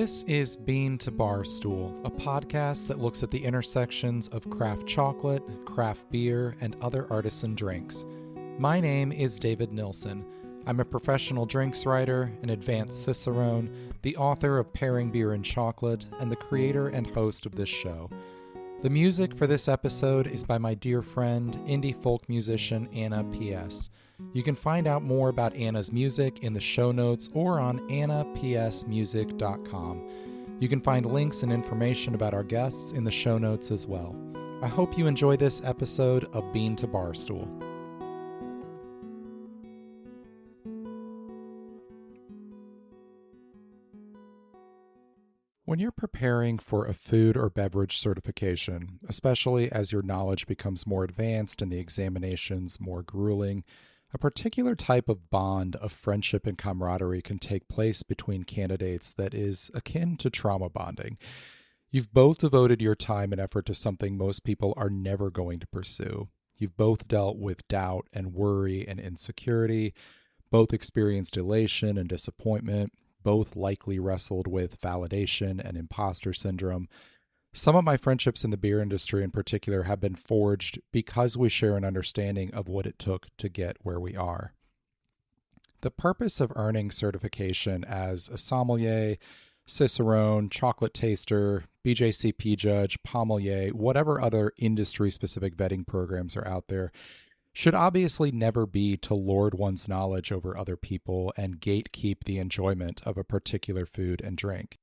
This is Bean to Barstool, a podcast that looks at the intersections of craft chocolate, craft beer, and other artisan drinks. My name is David Nilsson. I'm a professional drinks writer, an advanced cicerone, the author of Pairing Beer and Chocolate, and the creator and host of this show. The music for this episode is by my dear friend, indie folk musician Anna P.S. You can find out more about Anna's music in the show notes or on annapsmusic.com. You can find links and information about our guests in the show notes as well. I hope you enjoy this episode of Bean to Barstool. When you're preparing for a food or beverage certification, especially as your knowledge becomes more advanced and the examinations more grueling, a particular type of bond of friendship and camaraderie can take place between candidates that is akin to trauma bonding. You've both devoted your time and effort to something most people are never going to pursue. You've both dealt with doubt and worry and insecurity, both experienced elation and disappointment, both likely wrestled with validation and imposter syndrome. Some of my friendships in the beer industry in particular have been forged because we share an understanding of what it took to get where we are. The purpose of earning certification as a sommelier, cicerone, chocolate taster, BJCP judge, pommelier, whatever other industry-specific vetting programs are out there, should obviously never be to lord one's knowledge over other people and gatekeep the enjoyment of a particular food and drink.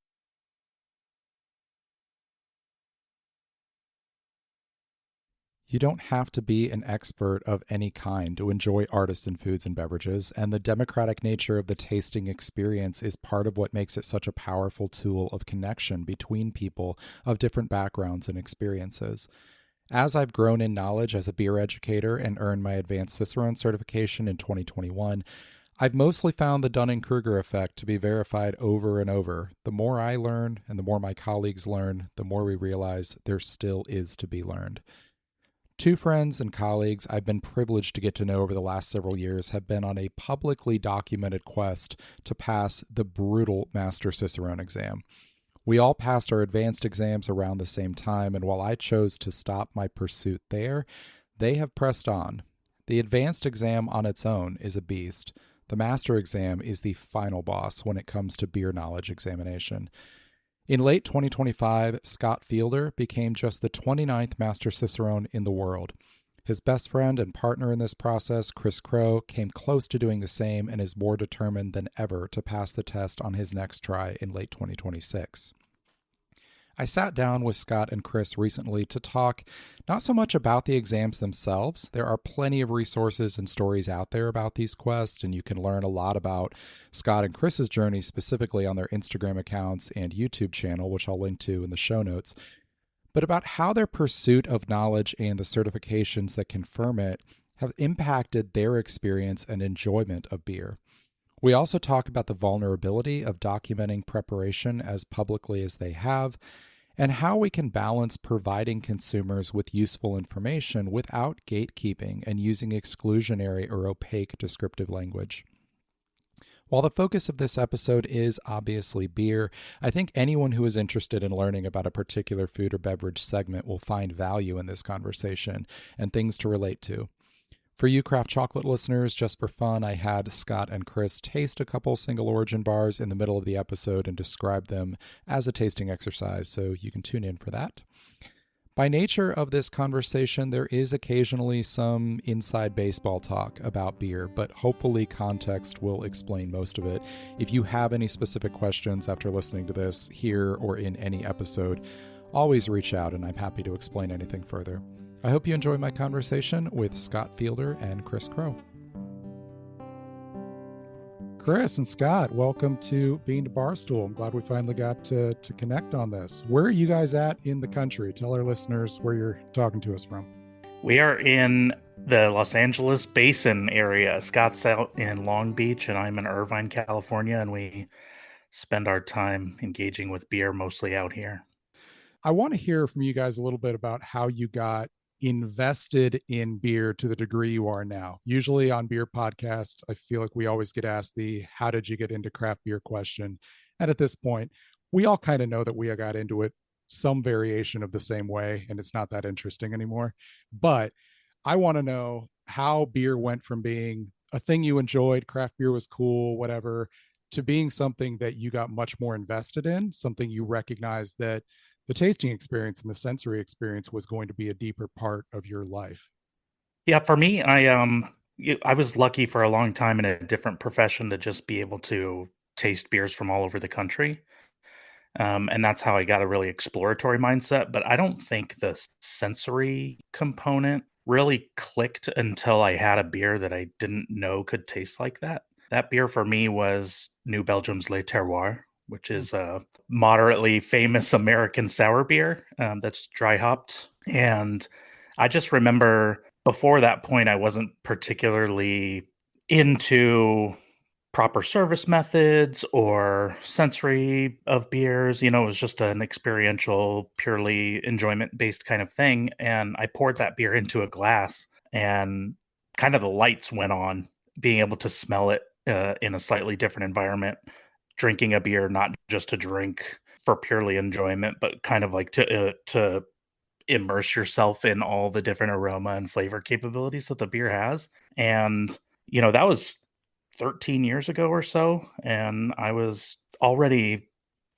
You don't have to be an expert of any kind to enjoy artisan foods and beverages, and the democratic nature of the tasting experience is part of what makes it such a powerful tool of connection between people of different backgrounds and experiences. As I've grown in knowledge as a beer educator and earned my advanced Cicerone certification in 2021, I've mostly found the Dunning-Kruger effect to be verified over and over. The more I learn and the more my colleagues learn, the more we realize there still is to be learned. Two friends and colleagues I've been privileged to get to know over the last several years have been on a publicly documented quest to pass the brutal Master Cicerone exam. We all passed our advanced exams around the same time, and while I chose to stop my pursuit there, they have pressed on. The advanced exam on its own is a beast. The master exam is the final boss when it comes to beer knowledge examination. In late 2025, Scott Fielder became just the 29th Master Cicerone in the world. His best friend and partner in this process, Crowe, came close to doing the same and is more determined than ever to pass the test on his next try in late 2026. I sat down with Scott and Chris recently to talk not so much about the exams themselves. There are plenty of resources and stories out there about these quests, and you can learn a lot about Scott and Chris's journey specifically on their Instagram accounts and YouTube channel, which I'll link to in the show notes, but about how their pursuit of knowledge and the certifications that confirm it have impacted their experience and enjoyment of beer. We also talk about the vulnerability of documenting preparation as publicly as they have, and how we can balance providing consumers with useful information without gatekeeping and using exclusionary or opaque descriptive language. While the focus of this episode is obviously beer, I think anyone who is interested in learning about a particular food or beverage segment will find value in this conversation and things to relate to. For you craft chocolate listeners, just for fun, I had Scott and Chris taste a couple single origin bars in the middle of the episode and describe them as a tasting exercise, so you can tune in for that. By nature of this conversation, there is occasionally some inside baseball talk about beer, but hopefully context will explain most of it. If you have any specific questions after listening to this here or in any episode, always reach out and I'm happy to explain anything further. I hope you enjoy my conversation with Scott Fielder and Chris Crowe. Chris and Scott, welcome to Bean to Barstool. I'm glad we finally got to connect on this. Where are you guys at in the country? Tell our listeners where you're talking to us from. We are in the Los Angeles Basin area. Scott's out in Long Beach and I'm in Irvine, California, and we spend our time engaging with beer mostly out here. I want to hear from you guys a little bit about how you got invested in beer to the degree you are now. Usually on beer podcasts, I feel like we always get asked the how did you get into craft beer question. And at this point, we all kind of know that we got into it some variation of the same way, and it's not that interesting anymore. But I want to know how beer went from being a thing you enjoyed, craft beer was cool, whatever, to being something that you got much more invested in, something you recognized that the tasting experience and the sensory experience was going to be a deeper part of your life. Yeah, for me, I was lucky for a long time in a different profession to just be able to taste beers from all over the country. And that's how I got a really exploratory mindset. But I don't think the sensory component really clicked until I had a beer that I didn't know could taste like that. That beer for me was New Belgium's Le Terroir, which Mm. is a moderately famous American sour beer that's dry hopped. And I just remember before that point, I wasn't particularly into proper service methods or sensory of beers. It was just an experiential, purely enjoyment based kind of thing. And I poured that beer into a glass and kind of the lights went on, being able to smell it in a slightly different environment, drinking a beer, not just to drink for purely enjoyment, but kind of like to immerse yourself in all the different aroma and flavor capabilities that the beer has. And, that was 13 years ago or so, and I was already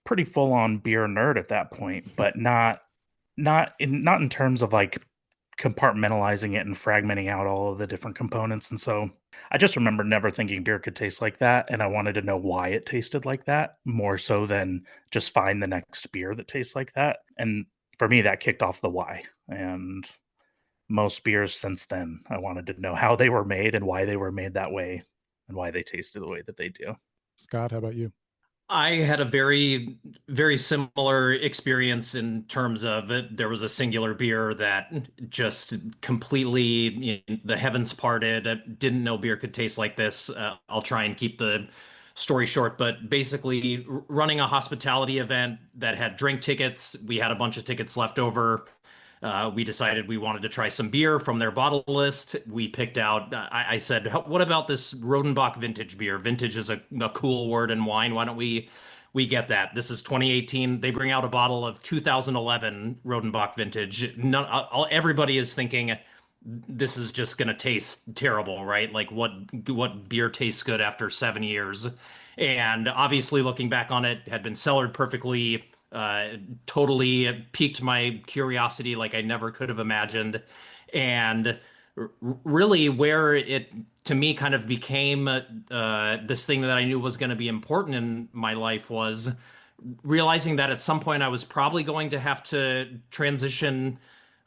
pretty full on beer nerd at that point, but not in terms of like compartmentalizing it and fragmenting out all of the different components. And so I just remember never thinking beer could taste like that, and I wanted to know why it tasted like that more so than just find the next beer that tastes like that. And for me, that kicked off the why. And most beers since then, I wanted to know how they were made and why they were made that way and why they tasted the way that they do. Scott, how about you? I had a very, very similar experience in terms of it. There was a singular beer that just completely, the heavens parted. I didn't know beer could taste like this. I'll try and keep the story short, but basically, running a hospitality event that had drink tickets. We had a bunch of tickets left over. We decided we wanted to try some beer from their bottle list. We picked out, I said, what about this Rodenbach vintage beer? Vintage is a cool word in wine. Why don't we get that? This is 2018. They bring out a bottle of 2011 Rodenbach vintage. Everybody is thinking this is just going to taste terrible, right? Like what beer tastes good after 7 years? And obviously, looking back on it, had been cellared perfectly, totally piqued my curiosity like I never could have imagined. And really, where it to me kind of became this thing that I knew was going to be important in my life was realizing that at some point I was probably going to have to transition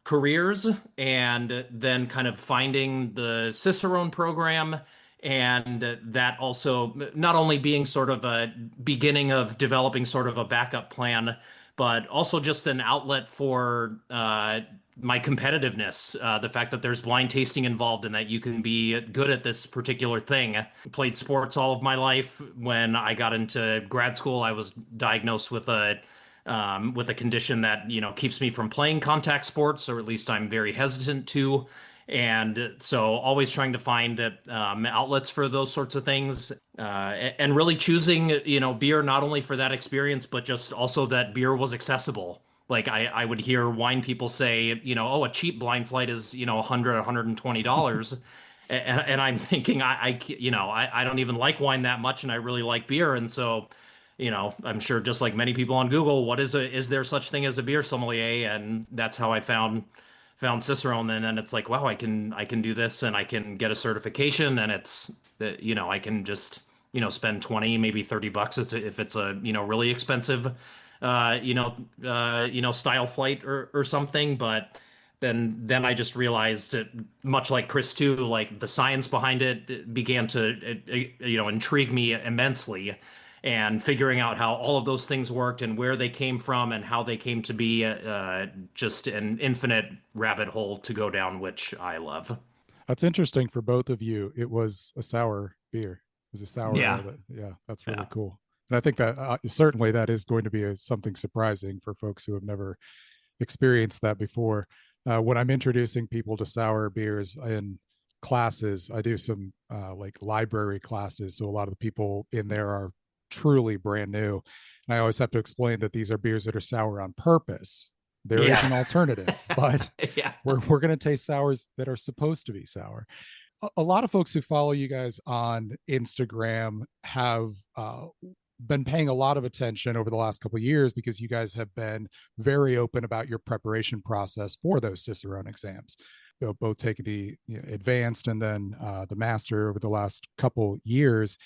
careers, and then kind of finding the Cicerone program, and that also not only being sort of a beginning of developing sort of a backup plan, but also just an outlet for my competitiveness. The fact that there's blind tasting involved and that you can be good at this particular thing. Played sports all of my life. When I got into grad school, I was diagnosed with a condition that keeps me from playing contact sports, or at least I'm very hesitant to. And so, always trying to find outlets for those sorts of things, and really choosing beer not only for that experience, but just also that beer was accessible. Like I would hear wine people say, oh, a cheap blind flight is $100, $120. And I'm thinking, I don't even like wine that much, and I really like beer. And so, I'm sure just like many people on Google, is there such thing as a beer sommelier? And that's how I found Cicerone. And then it's like, wow, I can do this, and I can get a certification, and it's I can just spend 20, maybe $30 if it's a really expensive style flight or something. But then I just realized that, much like Chris too, like the science behind it began to intrigue me immensely, and figuring out how all of those things worked and where they came from and how they came to be, just an infinite rabbit hole to go down, which I love. That's interesting for both of you. It was a sour beer. It was a sour ale. Yeah, That, yeah, that's really yeah. cool. And I think that certainly that is going to be something surprising for folks who have never experienced that before. When I'm introducing people to sour beers in classes, I do some like library classes. So a lot of the people in there are truly brand new. And I always have to explain that these are beers that are sour on purpose. There is an alternative, but Yeah. we're going to taste sours that are supposed to be sour. A lot of folks who follow you guys on Instagram have been paying a lot of attention over the last couple of years because you guys have been very open about your preparation process for those Cicerone exams. Both taking the advanced and then the master over the last couple years,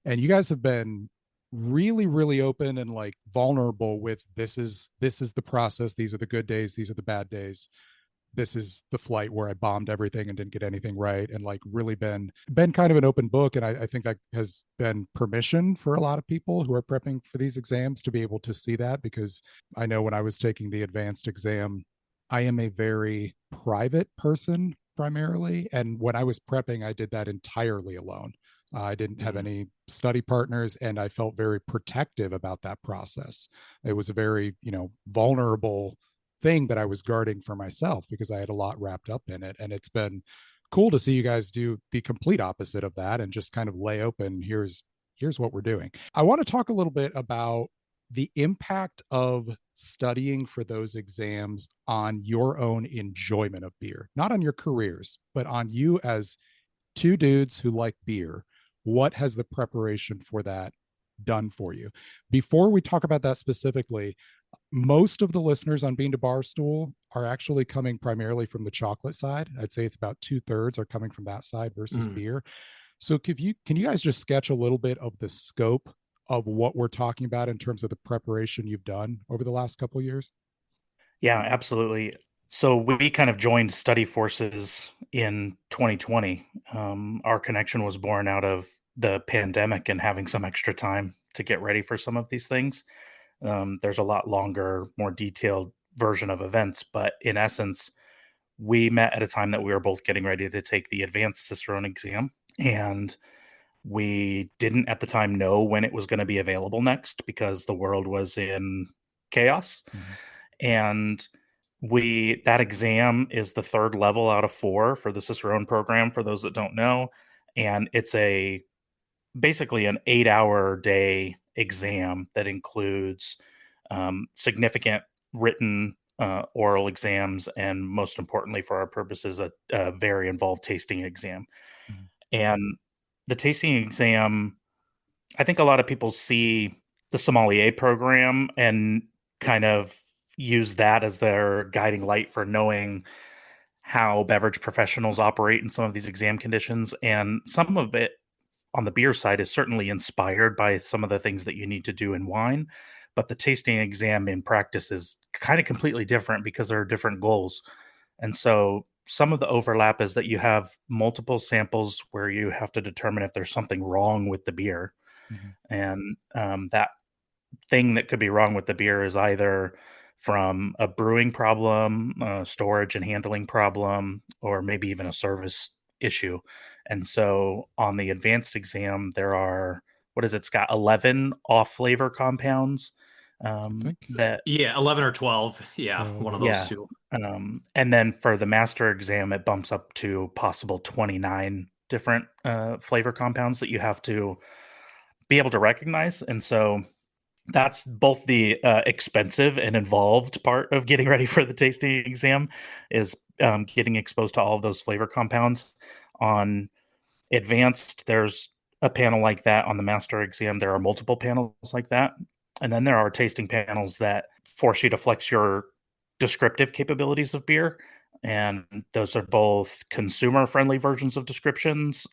and you guys have been really really open and like vulnerable with this is the process, these are the good days, these are the bad days, this is the flight where I bombed everything and didn't get anything right, and like really been kind of an open book. And I think that has been permission for a lot of people who are prepping for these exams to be able to see that, because I know when I was taking the advanced exam, I am a very private person primarily, and when I was prepping I did that entirely alone. I didn't have any study partners, and I felt very protective about that process. It was a very vulnerable thing that I was guarding for myself because I had a lot wrapped up in it. And it's been cool to see you guys do the complete opposite of that and just kind of lay open, here's what we're doing. I want to talk a little bit about the impact of studying for those exams on your own enjoyment of beer, not on your careers, but on you as two dudes who like beer. What has the preparation for that done for you? Before we talk about that specifically, most of the listeners on Bean to Barstool are actually coming primarily from the chocolate side. I'd say it's about 2/3 are coming from that side versus beer. So can you guys just sketch a little bit of the scope of what we're talking about in terms of the preparation you've done over the last couple of years? Yeah, absolutely. So we kind of joined study forces in 2020. Our connection was born out of the pandemic and having some extra time to get ready for some of these things. There's a lot longer, more detailed version of events, but in essence, we met at a time that we were both getting ready to take the advanced Cicerone exam, and we didn't at the time know when it was going to be available next because the world was in chaos. And that exam is the third level out of 4 for the Cicerone program, for those that don't know. And it's basically an 8-hour day exam that includes significant written oral exams, and most importantly for our purposes, a very involved tasting exam. And the tasting exam, I think a lot of people see the sommelier program and kind of use that as their guiding light for knowing how beverage professionals operate in some of these exam conditions. And some of it on the beer side is certainly inspired by some of the things that you need to do in wine. But the tasting exam in practice is kind of completely different because there are different goals. And so some of the overlap is that you have multiple samples where you have to determine if there's something wrong with the beer. And that thing that could be wrong with the beer is either from a brewing problem, storage and handling problem, or maybe even a service issue. And so on the advanced exam, there are, what is it? It's got 11 off flavor compounds. That 11 or 12. Yeah, one of those two. And then for the master exam, it bumps up to possible 29 different flavor compounds that you have to be able to recognize. And so that's both the expensive and involved part of getting ready for the tasting exam, is getting exposed to all of those flavor compounds. On advanced, there's a panel like that. On the master exam, there are multiple panels like that. And then there are tasting panels that force you to flex your descriptive capabilities of beer. And those are both consumer-friendly versions of descriptions.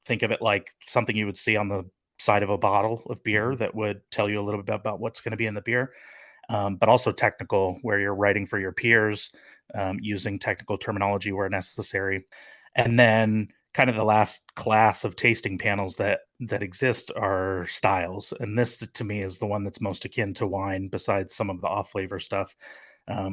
Think of it like something you would see on the side of a bottle of beer that would tell you a little bit about what's going to be in the beer, but also technical, where you're writing for your peers, using technical terminology where necessary. And then kind of the last class of tasting panels that exist are styles. And this to me is the one that's most akin to wine, besides some of the off flavor stuff,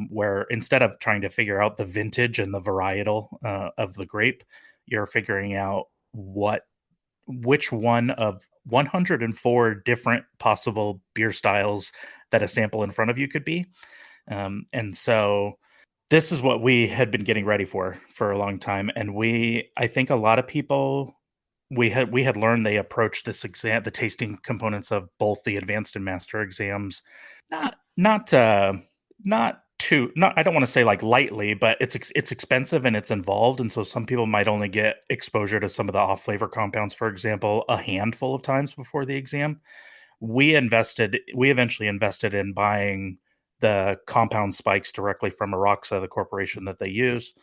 where instead of trying to figure out the vintage and the varietal of the grape, you're figuring out which one of 104 different possible beer styles that a sample in front of you could be. And so this is what we had been getting ready for a long time. And I think a lot of people we had learned they approached this exam, the tasting components of both the advanced and master exams, not too, not, I don't want to say like lightly, but it's expensive and it's involved, and so some people might only get exposure to some of the off flavor compounds, for example, a handful of times before the exam. We eventually invested in buying the compound spikes directly from Aroxa, the corporation that they use,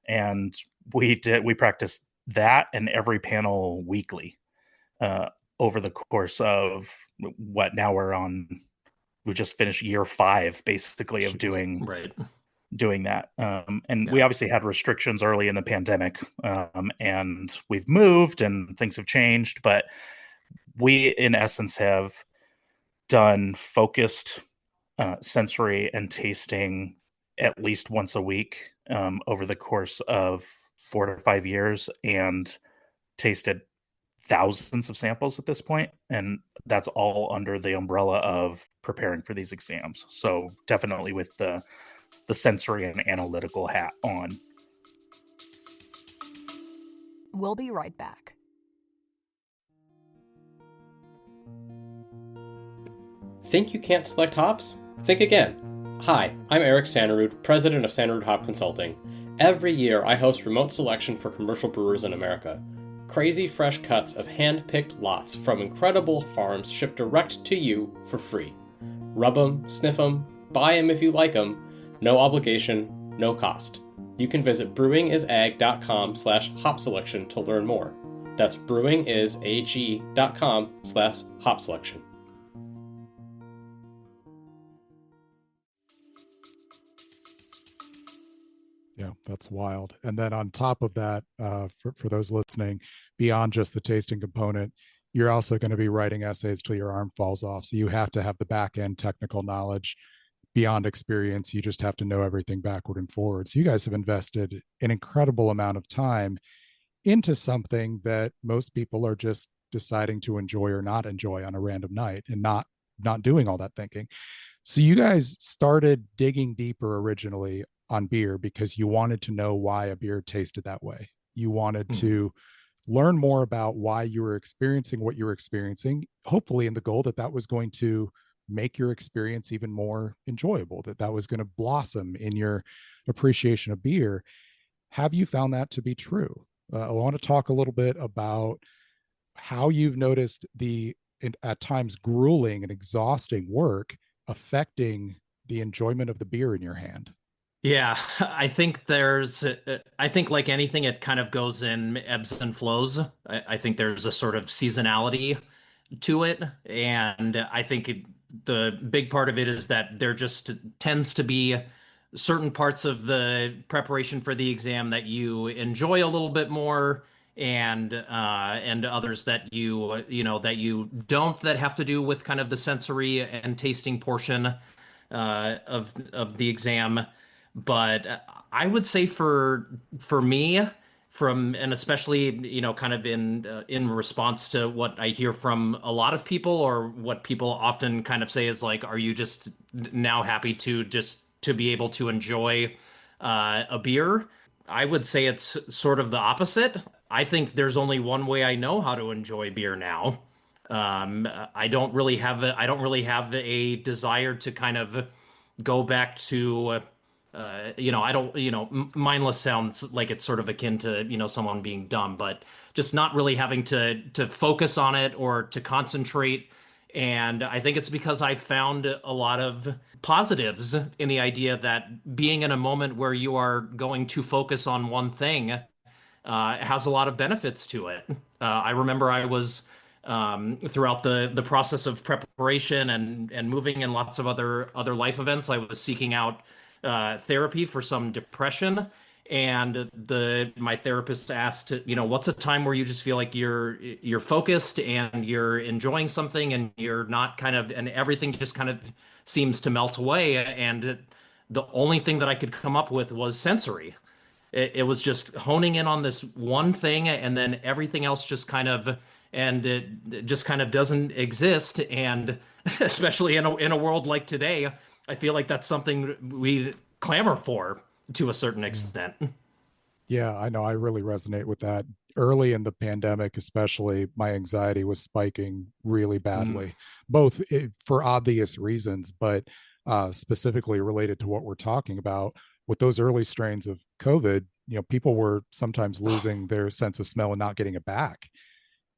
and we practiced that and every panel weekly uh, over the course of what, now we just finished year 5 basically of doing that. And we obviously had restrictions early in the pandemic, and we've moved and things have changed, but we in essence have done focused sensory and tasting at least once a week over the course of 4 to 5 years, and tasted thousands of samples at this point, and that's all under the umbrella of preparing for these exams. So definitely with the sensory and analytical hat on. We'll be right back. Think you can't select hops? Think again. Hi, I'm Eric Sanderud, president of Sanderud Hop Consulting. Every year I host remote selection for commercial brewers in America. Crazy fresh cuts of hand-picked lots from incredible farms shipped direct to you for free. Rub 'em, sniff 'em, buy 'em if you like 'em. No obligation, no cost. You can visit brewingisag.com/hop selection to learn more. That's brewingisag.com/hop selection. Yeah, that's wild. And then on top of that, for those listening, beyond just the tasting component, you're also going to be writing essays till your arm falls off. So you have to have the back end technical knowledge beyond experience. You just have to know everything backward and forward. So you guys have invested an incredible amount of time into something that most people are just deciding to enjoy or not enjoy on a random night, and not doing all that thinking. So you guys started digging deeper originally on beer because you wanted to know why a beer tasted that way. You wanted to learn more about why you were experiencing what you were experiencing, hopefully in the goal that that was going to make your experience even more enjoyable, that was going to blossom in your appreciation of beer. Have you found that to be true? I want to talk a little bit about how you've noticed the at times grueling and exhausting work affecting the enjoyment of the beer in your hand. Yeah, I think I think like anything, it kind of goes in ebbs and flows. I think there's a sort of seasonality to it. And I think the big part of it is that there just tends to be certain parts of the preparation for the exam that you enjoy a little bit more, and others that that you don't, that have to do with kind of the sensory and tasting portion of the exam. But I would say for me, and especially kind of in response to what I hear from a lot of people, or what people often kind of say is like, are you just now happy to be able to enjoy a beer? I would say it's sort of the opposite. I think there's only one way I know how to enjoy beer now. I don't really have a desire to kind of go back to I don't, mindless sounds like it's sort of akin to, someone being dumb, but just not really having to focus on it or to concentrate. And I think it's because I found a lot of positives in the idea that being in a moment where you are going to focus on one thing has a lot of benefits to it. I remember I was throughout the process of preparation and moving in lots of other life events, I was seeking out therapy for some depression, and my therapist asked, what's a time where you just feel like you're focused and you're enjoying something, and you're not and everything just kind of seems to melt away. And the only thing that I could come up with was sensory. It was just honing in on this one thing, and then everything else just kind of, and it just kind of doesn't exist. And especially in a world like today, I feel like that's something we clamor for to a certain extent. Yeah, I know. I really resonate with that. early in the pandemic, especially, my anxiety was spiking really badly, both for obvious reasons, but specifically related to what we're talking about. With those early strains of COVID, people were sometimes losing their sense of smell and not getting it back.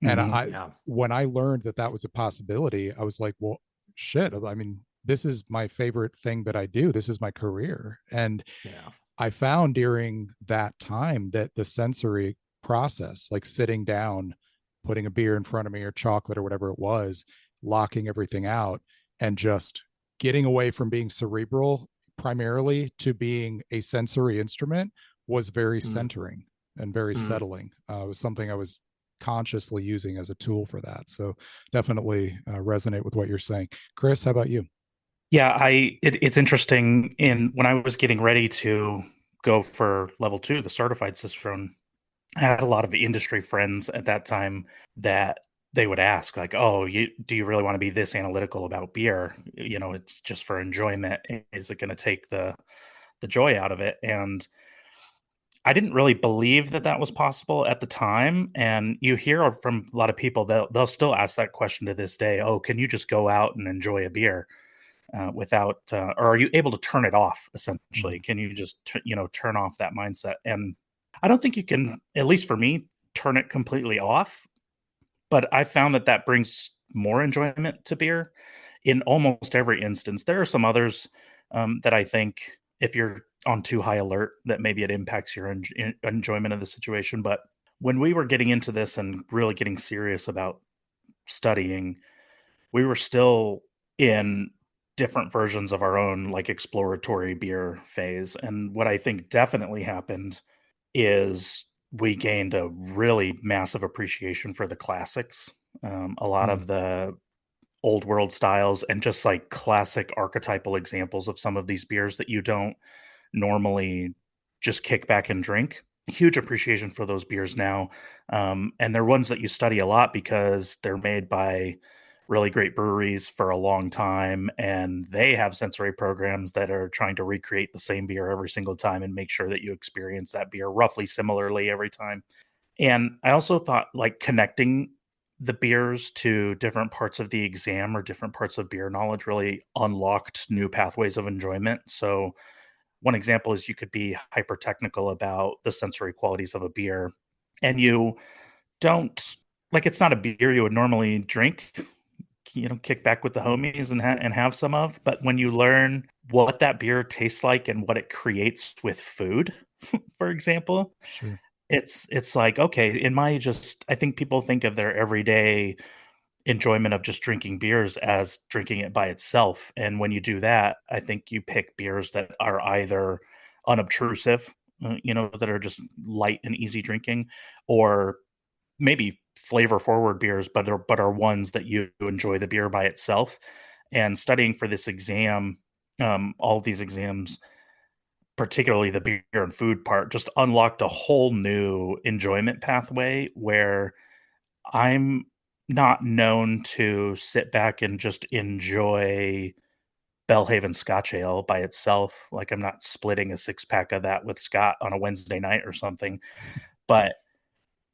And when I learned that that was a possibility, I was like, well, shit. I mean, this is my favorite thing that I do. This is my career. And I found during that time that the sensory process, like sitting down, putting a beer in front of me or chocolate or whatever it was, locking everything out, and just getting away from being cerebral primarily to being a sensory instrument was very centering and very settling. It was something I was consciously using as a tool for that. So definitely resonate with what you're saying. Chris, how about you? Yeah, it's interesting. When I was getting ready to go for level 2, the certified cicerone, I had a lot of industry friends at that time that they would ask, like, "Oh, do you really want to be this analytical about beer? It's just for enjoyment. Is it going to take the joy out of it?" And I didn't really believe that that was possible at the time. And you hear from a lot of people, they'll still ask that question to this day. "Oh, can you just go out and enjoy a beer without, or are you able to turn it off? Essentially, can you just turn off that mindset?" And I don't think you can, at least for me, turn it completely off. But I found that brings more enjoyment to beer in almost every instance. There are some others that I think, if you're on too high alert, that maybe it impacts your enjoyment of the situation. But when we were getting into this and really getting serious about studying, we were still in different versions of our own, like, exploratory beer phase. And what I think definitely happened is we gained a really massive appreciation for the classics, a lot of the old world styles, and just like classic archetypal examples of some of these beers that you don't normally just kick back and drink. Huge appreciation for those beers now. And they're ones that you study a lot because they're made by really great breweries for a long time, and they have sensory programs that are trying to recreate the same beer every single time and make sure that you experience that beer roughly similarly every time. And I also thought, like, connecting the beers to different parts of the exam or different parts of beer knowledge really unlocked new pathways of enjoyment. So one example is you could be hyper technical about the sensory qualities of a beer, and you don't, like, it's not a beer you would normally drink, kick back with the homies and have some of. But when you learn what that beer tastes like and what it creates with food, for example, Sure. it's like, okay, I think people think of their everyday enjoyment of just drinking beers as drinking it by itself. And when you do that, I think you pick beers that are either unobtrusive, that are just light and easy drinking, or maybe flavor forward beers, but are ones that you enjoy the beer by itself. And studying for this exam, all of these exams, particularly the beer and food part, just unlocked a whole new enjoyment pathway where I'm not known to sit back and just enjoy Bellhaven Scotch Ale by itself. Like, I'm not splitting a 6-pack of that with Scott on a Wednesday night or something. But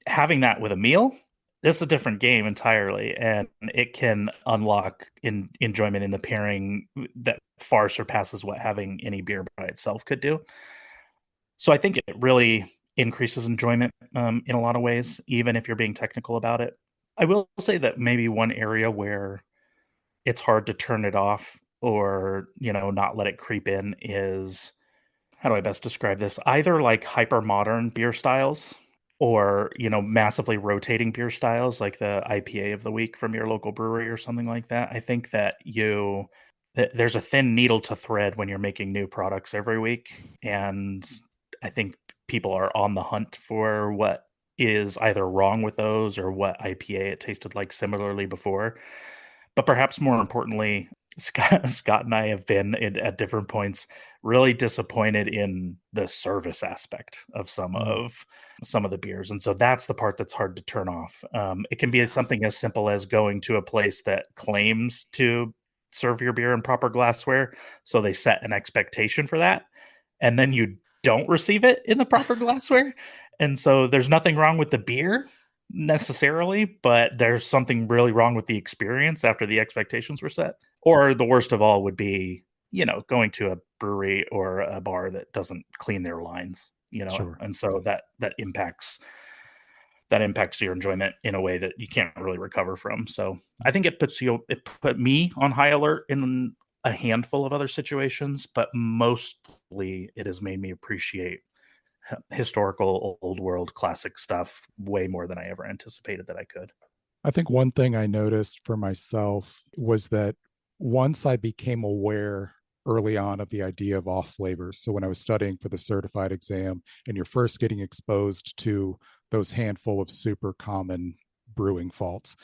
having that with a meal, this is a different game entirely, and it can unlock enjoyment in the pairing that far surpasses what having any beer by itself could do. So I think it really increases enjoyment in a lot of ways, even if you're being technical about it. I will say that maybe one area where it's hard to turn it off or, not let it creep in is, how do I best describe this? Either like hyper modern beer styles or, massively rotating beer styles like the IPA of the week from your local brewery or something like that. I think that there's a thin needle to thread when you're making new products every week. And I think people are on the hunt for what is either wrong with those or what IPA it tasted like similarly before. But perhaps more importantly, Scott and I have been at different points really disappointed in the service aspect of some of the beers, and so that's the part that's hard to turn off. It can be something as simple as going to a place that claims to serve your beer in proper glassware, so they set an expectation for that, and then you don't receive it in the proper glassware, And so there's nothing wrong with the beer necessarily, but there's something really wrong with the experience after the expectations were set. Or the worst of all would be, going to a brewery or a bar that doesn't clean their lines, Sure. and so that impacts your enjoyment in a way that you can't really recover from. So I think it put me on high alert in a handful of other situations, but mostly it has made me appreciate historical old world classic stuff way more than I ever anticipated that I could. I think one thing I noticed for myself was that once I became aware early on of the idea of off flavors, so when I was studying for the certified exam and you're first getting exposed to those handful of super common brewing faults,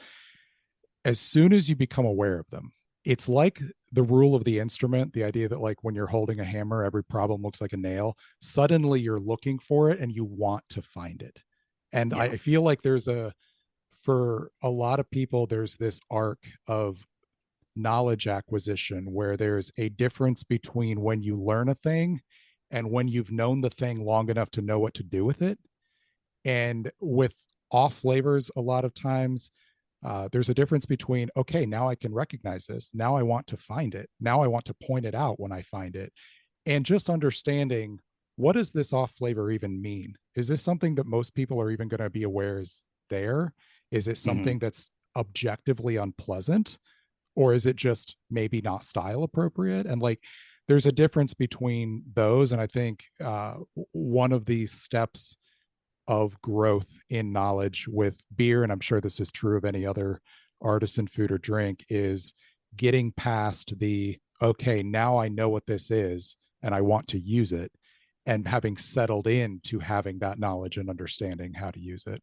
as soon as you become aware of them, it's like the rule of the instrument, the idea that like when you're holding a hammer, every problem looks like a nail. Suddenly you're looking for it and you want to find it. And Yeah. I feel like for a lot of people, there's this arc of knowledge acquisition where there's a difference between when you learn a thing and when you've known the thing long enough to know what to do with it. And with off flavors, a lot of times, there's a difference between, okay, now I can recognize this. Now I want to find it. Now I want to point it out when I find it. And just understanding, what does this off flavor even mean? Is this something that most people are even going to be aware is there? Is it something that's objectively unpleasant? Or is it just maybe not style appropriate? And like, there's a difference between those. And I think one of the steps of growth in knowledge with beer, and I'm sure this is true of any other artisan food or drink, is getting past the, okay, now I know what this is and I want to use it, and having settled into having that knowledge and understanding how to use it.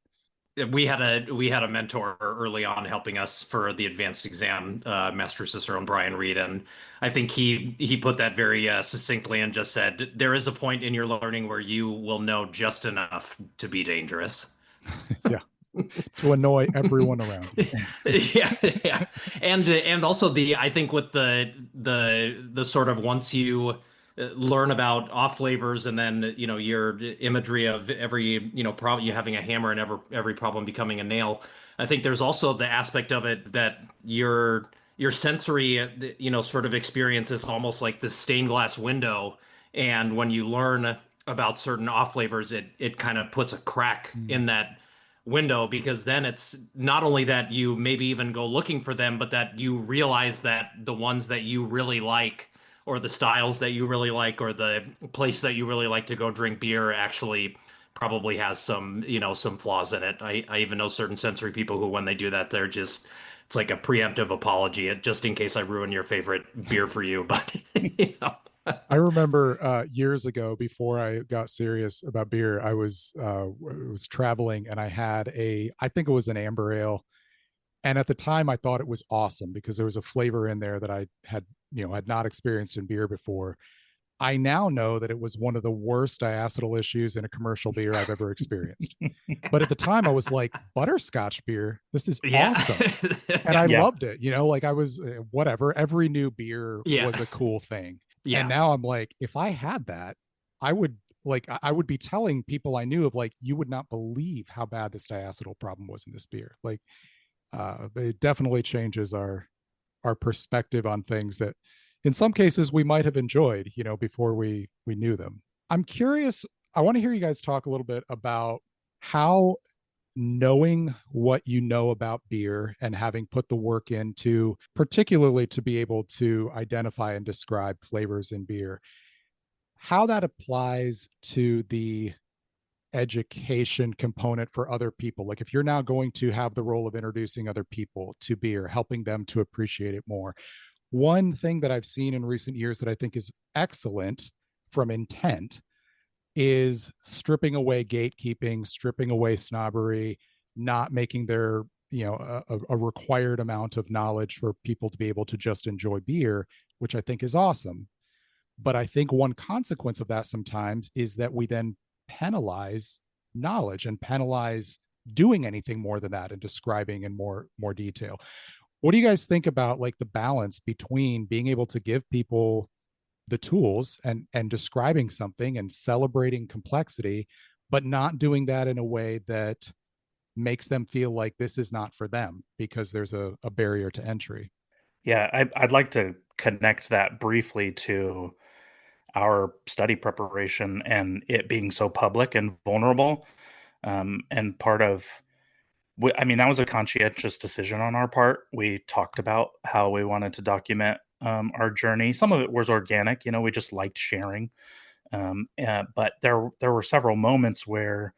We had a mentor early on helping us for the advanced exam, Master Cicerone Brian Reed, and I think he put that very succinctly and just said, there is a point in your learning where you will know just enough to be dangerous. Yeah. To annoy everyone around you. Yeah. And also I think with the sort of, once you learn about off flavors, and then your imagery of every problem, you having a hammer and every problem becoming a nail. I think there's also the aspect of it that your sensory sort of experience is almost like this stained glass window, and when you learn about certain off flavors, it kind of puts a crack in that window, because then it's not only that you maybe even go looking for them, but that you realize that the ones that you really like, or the styles that you really like, or the place that you really like to go drink beer actually probably has some flaws in it. I even know certain sensory people who, when they do that, it's like a preemptive apology, just in case I ruin your favorite beer for you. But I remember years ago, before I got serious about beer, I was traveling and I had I think it was an amber ale. And at the time I thought it was awesome because there was a flavor in there that I had not experienced in beer before. I now know that it was one of the worst diacetyl issues in a commercial beer I've ever experienced. But at the time I was like, butterscotch beer, this is awesome. And I loved it. Like I was, whatever, every new beer was a cool thing. Yeah. And now I'm like, if I had that, I would be telling people I knew of, like, you would not believe how bad this diacetyl problem was in this beer. Like, it definitely changes our perspective on things that in some cases we might have enjoyed, before we knew them. I'm curious, I want to hear you guys talk a little bit about how knowing what you know about beer and having put the work into, particularly to be able to identify and describe flavors in beer, how that applies to the education component for other people. Like if you're now going to have the role of introducing other people to beer, helping them to appreciate it more. One thing that I've seen in recent years that I think is excellent from intent is stripping away gatekeeping, stripping away snobbery, not making there a required amount of knowledge for people to be able to just enjoy beer, which I think is awesome. But I think one consequence of that sometimes is that we then penalize knowledge and penalize doing anything more than that and describing in more detail. What do you guys think about like the balance between being able to give people the tools and describing something and celebrating complexity, but not doing that in a way that makes them feel like this is not for them because there's a barrier to entry. Yeah, I'd like to connect that briefly to our study preparation and it being so public and vulnerable. And part of, I mean, that was a conscientious decision on our part. We talked about how we wanted to document our journey. Some of it was organic, we just liked sharing. But there were several moments where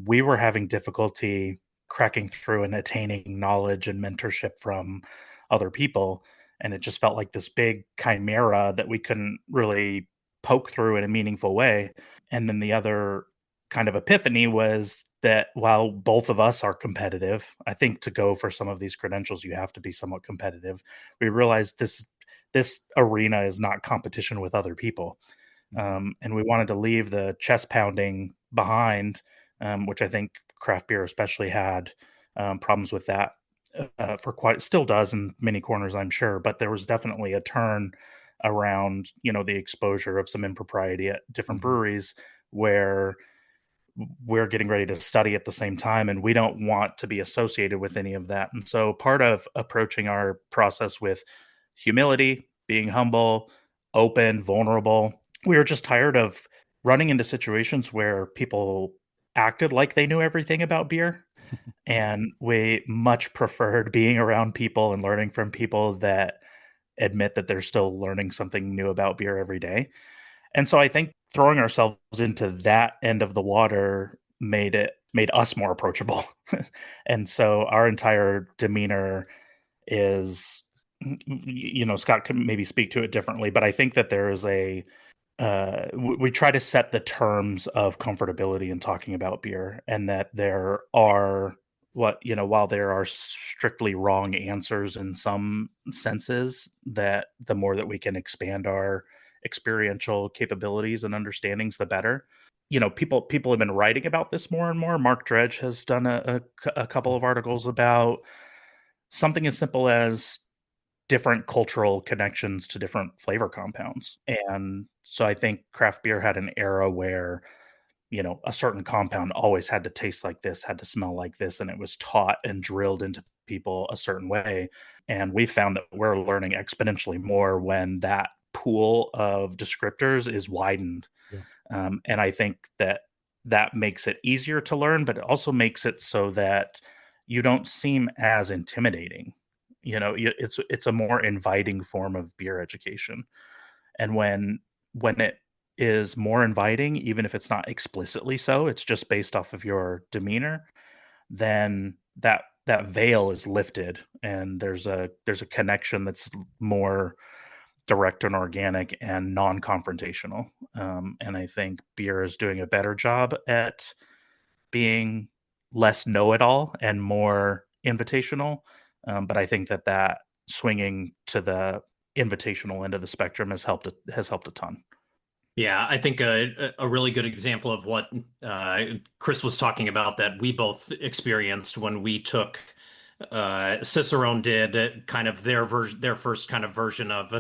we were having difficulty cracking through and attaining knowledge and mentorship from other people, and it just felt like this big chimera that we couldn't really poke through in a meaningful way. And then the other kind of epiphany was that while both of us are competitive, I think to go for some of these credentials you have to be somewhat competitive. We realized this arena is not competition with other people. And we wanted to leave the chest pounding behind, which I think craft beer especially had problems with that for quite, still does in many corners, I'm sure. But there was definitely a turn around, the exposure of some impropriety at different breweries where we're getting ready to study at the same time, and we don't want to be associated with any of that. And so part of approaching our process with humility, being humble, open, vulnerable, we were just tired of running into situations where people acted like they knew everything about beer. And we much preferred being around people and learning from people that admit that they're still learning something new about beer every day. And so I think throwing ourselves into that end of the water made us more approachable. And so our entire demeanor is, Scott could maybe speak to it differently, but I think that there is we try to set the terms of comfortability in talking about beer, and that there are while there are strictly wrong answers in some senses, that the more that we can expand our experiential capabilities and understandings, the better. People have been writing about this more and more. Mark Dredge has done a couple of articles about something as simple as different cultural connections to different flavor compounds. And so I think craft beer had an era where, a certain compound always had to taste like this, had to smell like this, and it was taught and drilled into people a certain way. And we found that we're learning exponentially more when that pool of descriptors is widened. Yeah. And I think that makes it easier to learn, but it also makes it so that you don't seem as intimidating. It's a more inviting form of beer education. And when it is more inviting, even if it's not explicitly so, it's just based off of your demeanor, then that veil is lifted, and there's a connection that's more direct and organic and non-confrontational. And I think beer is doing a better job at being less know-it-all and more invitational. But I think that swinging to the invitational end of the spectrum has helped a ton. Yeah, I think a really good example of what Chris was talking about that we both experienced when we took Cicerone did kind of their first kind of version of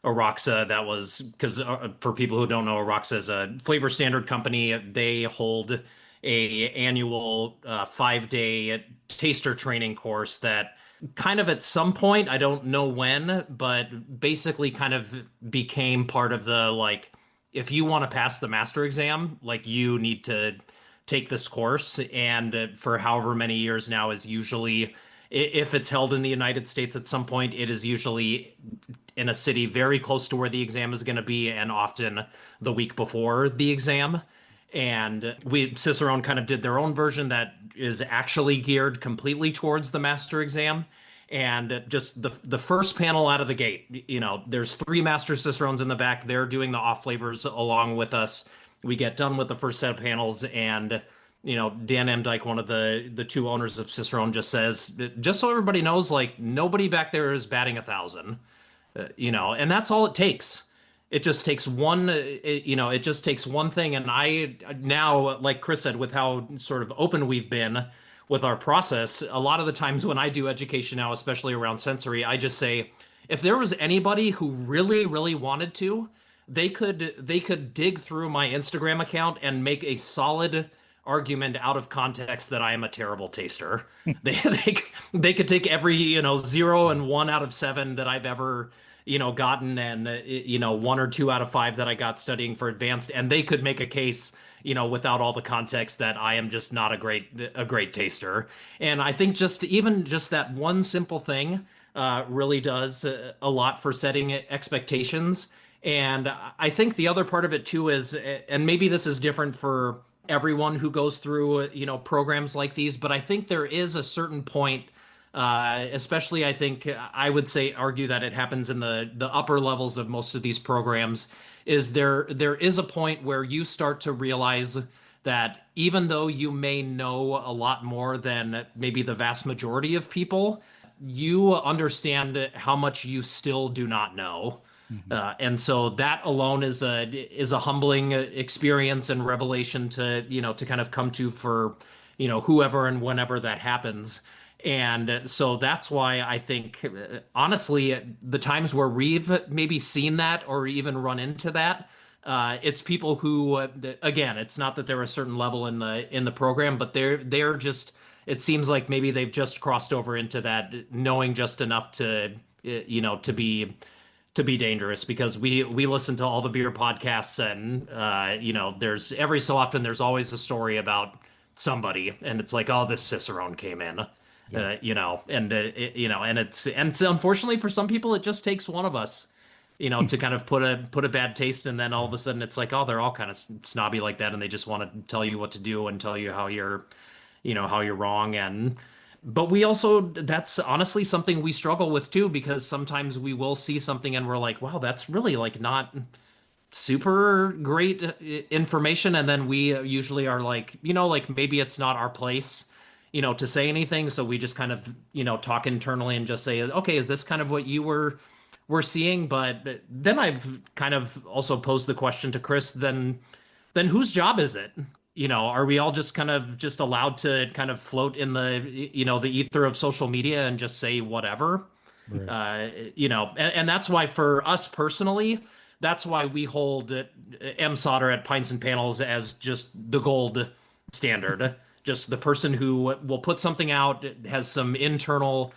Aroxa. That was because for people who don't know, Aroxa is a flavor standard company. They hold a annual 5-day taster training course that kind of at some point, I don't know when, but basically kind of became part of the like, if you want to pass the master exam, like you need to take this course. And for however many years now is usually, if it's held in the United States at some point, it is usually in a city very close to where the exam is going to be, and often the week before the exam. And Cicerone kind of did their own version that is actually geared completely towards the master exam. And just the first panel out of the gate, there's 3 master Cicerones in the back. They're doing the off flavors along with us. We get done with the first set of panels, and Dan M. Dyke, one of the 2 owners of Cicerone, just says, just so everybody knows, like nobody back there is batting 1,000, and that's all it takes. It just takes one, it just takes one thing. And I now, like Chris said, with how sort of open we've been with our process, a lot of the times when I do education now, especially around sensory, I just say, if there was anybody who really, really wanted to, they could dig through my Instagram account and make a solid argument out of context that I am a terrible taster. They could take every, 0 and 1 out of 7 that I've ever, gotten, and 1 or 2 out of 5 that I got studying for advanced, and they could make a case, without all the context, that I am just not a great taster. And I think just that one simple thing really does a lot for setting expectations. And I think the other part of it too is, and maybe this is different for everyone who goes through, programs like these, but I think there is a certain point, especially I think I would say argue that it happens in the upper levels of most of these programs, is there is a point where you start to realize that even though you may know a lot more than maybe the vast majority of people, you understand how much you still do not know. And so that alone is a humbling experience and revelation to kind of come to for, whoever and whenever that happens. And so that's why I think, honestly, the times where we've maybe seen that or even run into that, it's people who, again, it's not that they're a certain level in the program, but they're just, it seems like maybe they've just crossed over into that, knowing just enough to, to be dangerous, because we listen to all the beer podcasts, and there's every so often there's always a story about somebody, and it's like, oh, this Cicerone came in. And and unfortunately for some people, it just takes one of us, to kind of put a bad taste, and then all of a sudden it's like, oh, they're all kind of snobby like that, and they just want to tell you what to do and tell you how you're wrong. And but we also, that's honestly something we struggle with too, because sometimes we will see something and we're like, wow, that's really like not super great information, and then we usually are like, like maybe it's not our place, to say anything, so we just kind of, talk internally and just say, okay, is this kind of what you were seeing? But then I've kind of also posed the question to Chris, then whose job is it? Are we all just kind of just allowed to kind of float in the, the ether of social media and just say whatever? Right. And that's why for us personally, that's why we hold M. Sauter at Pints and Panels as just the gold standard. Just the person who will put something out, has some internal,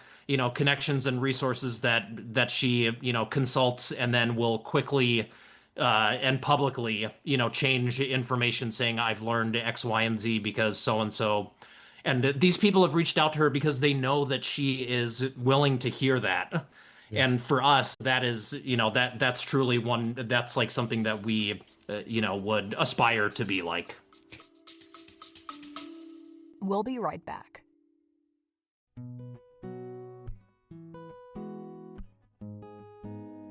connections and resources that she, consults, and then will quickly and publicly, change information saying, I've learned X, Y, and Z because so and so. And these people have reached out to her because they know that she is willing to hear that. Yeah. And for us, that is, that's truly that's like something that we, would aspire to be like. We'll be right back.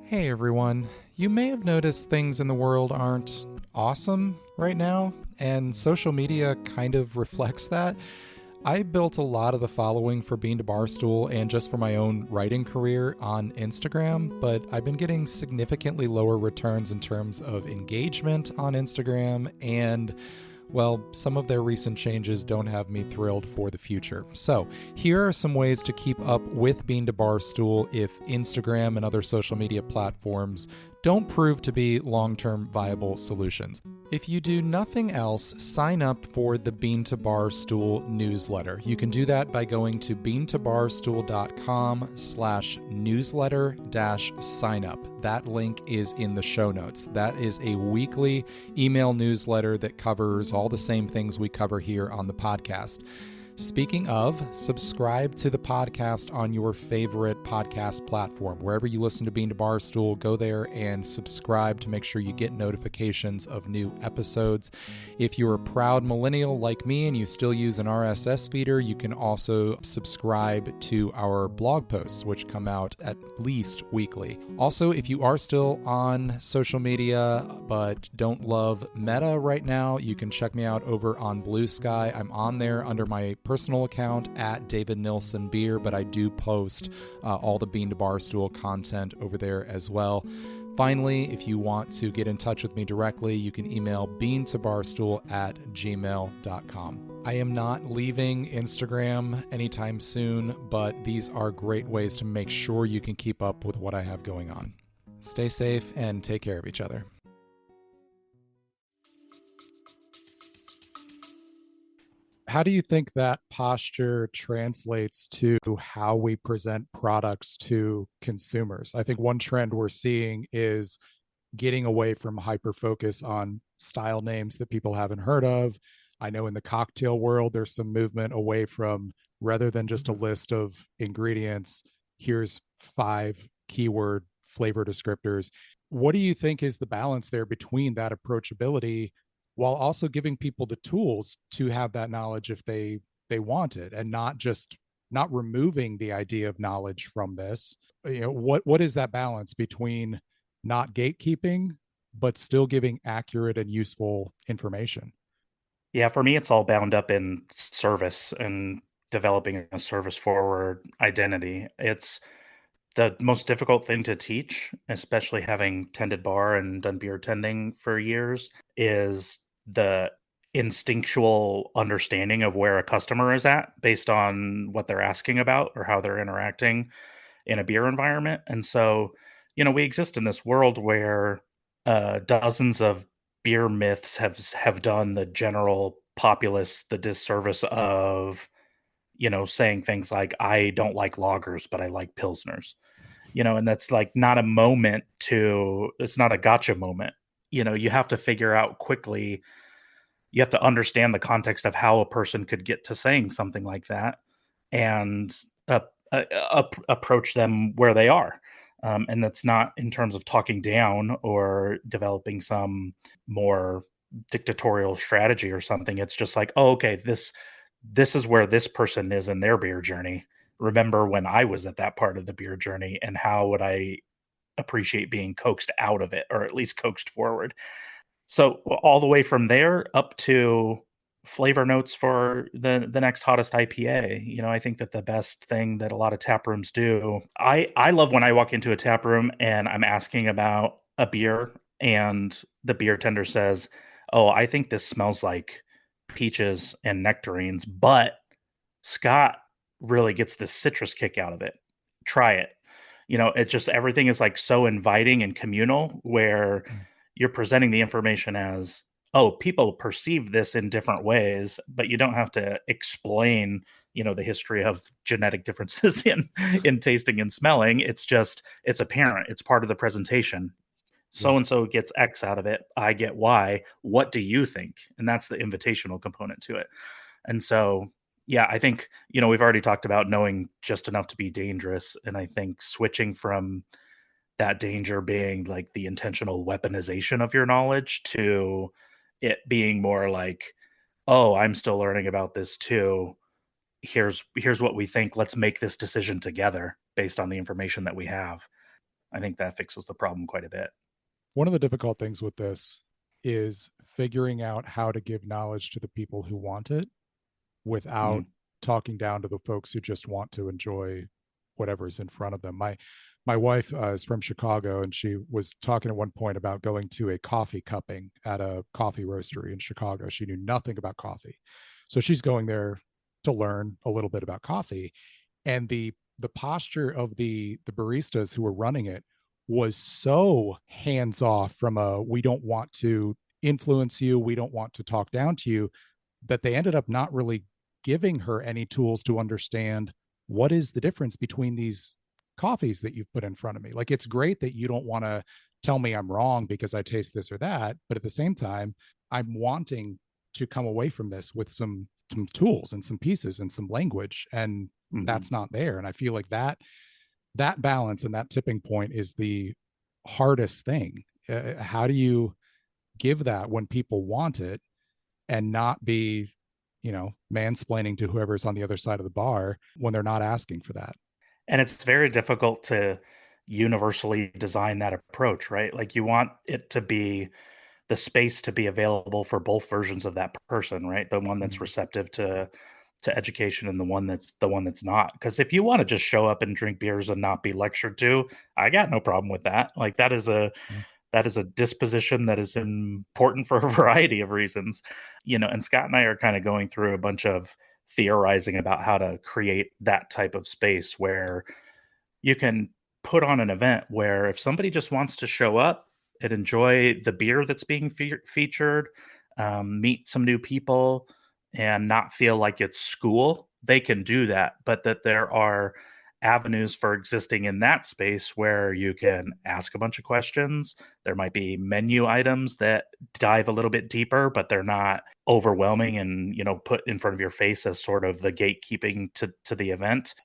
Hey everyone, you may have noticed things in the world aren't awesome right now, and social media kind of reflects that. I built a lot of the following for Bean to Barstool and just for my own writing career on Instagram, but I've been getting significantly lower returns in terms of engagement on Instagram, and well, some of their recent changes don't have me thrilled for the future. So here are some ways to keep up with Bean to Barstool if Instagram and other social media platforms don't prove to be long-term viable solutions. If you do nothing else, sign up for the Bean to Barstool newsletter. You can do that by going to beantobarstool.com/newsletter-signup. That link is in the show notes. That is a weekly email newsletter that covers all the same things we cover here on the podcast. Speaking of, subscribe to the podcast on your favorite podcast platform. Wherever you listen to Bean to Barstool, go there and subscribe to make sure you get notifications of new episodes. If you're a proud millennial like me and you still use an RSS feeder, you can also subscribe to our blog posts, which come out at least weekly. Also, if you are still on social media but don't love Meta right now, you can check me out over on Blue Sky. I'm on there under my personal account at David Nilsson Beer, but I do post all the Bean to Barstool content over there as well. Finally, if you want to get in touch with me directly, you can email beantobarstool@gmail.com. I am not leaving Instagram anytime soon, but these are great ways to make sure you can keep up with what I have going on. Stay safe and take care of each other. How do you think that posture translates to how we present products to consumers? I think one trend we're seeing is getting away from hyper focus on style names that people haven't heard of. I know in the cocktail world, there's some movement away from, rather than just a list of ingredients, here's 5 keyword flavor descriptors. What do you think is the balance there between that approachability while also giving people the tools to have that knowledge if they want it, and not removing the idea of knowledge from this? What is that balance between not gatekeeping but still giving accurate and useful information? Yeah, for me, it's all bound up in service and developing a service forward identity. It's the most difficult thing to teach, especially having tended bar and done beer tending for years, is the instinctual understanding of where a customer is at based on what they're asking about or how they're interacting in a beer environment. And so, we exist in this world where dozens of beer myths have done the general populace the disservice of, saying things like, I don't like lagers, but I like pilsners. And that's like not a moment to, it's not a gotcha moment. You have to figure out quickly, you have to understand the context of how a person could get to saying something like that, and approach them where they are. And that's not in terms of talking down or developing some more dictatorial strategy or something. It's just like, oh, okay, this is where this person is in their beer journey. Remember when I was at that part of the beer journey, and how would I appreciate being coaxed out of it, or at least coaxed forward? So all the way from there up to flavor notes for the next hottest IPA. I think that the best thing that a lot of tap rooms do, I love when I walk into a tap room and I'm asking about a beer and the beer tender says, "Oh, I think this smells like peaches and nectarines, but Scott really gets this citrus kick out of it. Try it." It just, everything is like so inviting and communal, where you're presenting the information as, oh, people perceive this in different ways, but you don't have to explain, the history of genetic differences in tasting and smelling. It's just, it's apparent. It's part of the presentation. So and so gets X out of it. I get Y. What do you think? And that's the invitational component to it. And so, yeah, I think, we've already talked about knowing just enough to be dangerous. And I think switching from that danger being like the intentional weaponization of your knowledge to it being more like, oh, I'm still learning about this too. Here's what we think. Let's make this decision together based on the information that we have. I think that fixes the problem quite a bit. One of the difficult things with this is figuring out how to give knowledge to the people who want it without talking down to the folks who just want to enjoy whatever's in front of them. My wife is from Chicago, and she was talking at one point about going to a coffee cupping at a coffee roastery in Chicago. She knew nothing about coffee, so she's going there to learn a little bit about coffee. And the posture of the baristas who were running it was so hands off, from a, we don't want to influence you, we don't want to talk down to you, that they ended up not really giving her any tools to understand what is the difference between these coffees that you've put in front of me. Like, it's great that you don't want to tell me I'm wrong because I taste this or that, but at the same time, I'm wanting to come away from this with some tools and some pieces and some language, and that's not there. And I feel like that balance and that tipping point is the hardest thing. How do you give that when people want it and not be, mansplaining to whoever's on the other side of the bar when they're not asking for that? And it's very difficult to universally design that approach, right? Like, you want it to be the space to be available for both versions of that person, right? The one that's receptive to education, and the one that's not. Because if you want to just show up and drink beers and not be lectured to, I got no problem with that. Like, that is a disposition that is important for a variety of reasons. And Scott and I are kind of going through a bunch of theorizing about how to create that type of space where you can put on an event where if somebody just wants to show up and enjoy the beer that's being featured, meet some new people, and not feel like it's school, they can do that, but that there are avenues for existing in that space where you can ask a bunch of questions. There might be menu items that dive a little bit deeper, but they're not overwhelming and, put in front of your face as sort of the gatekeeping to the event.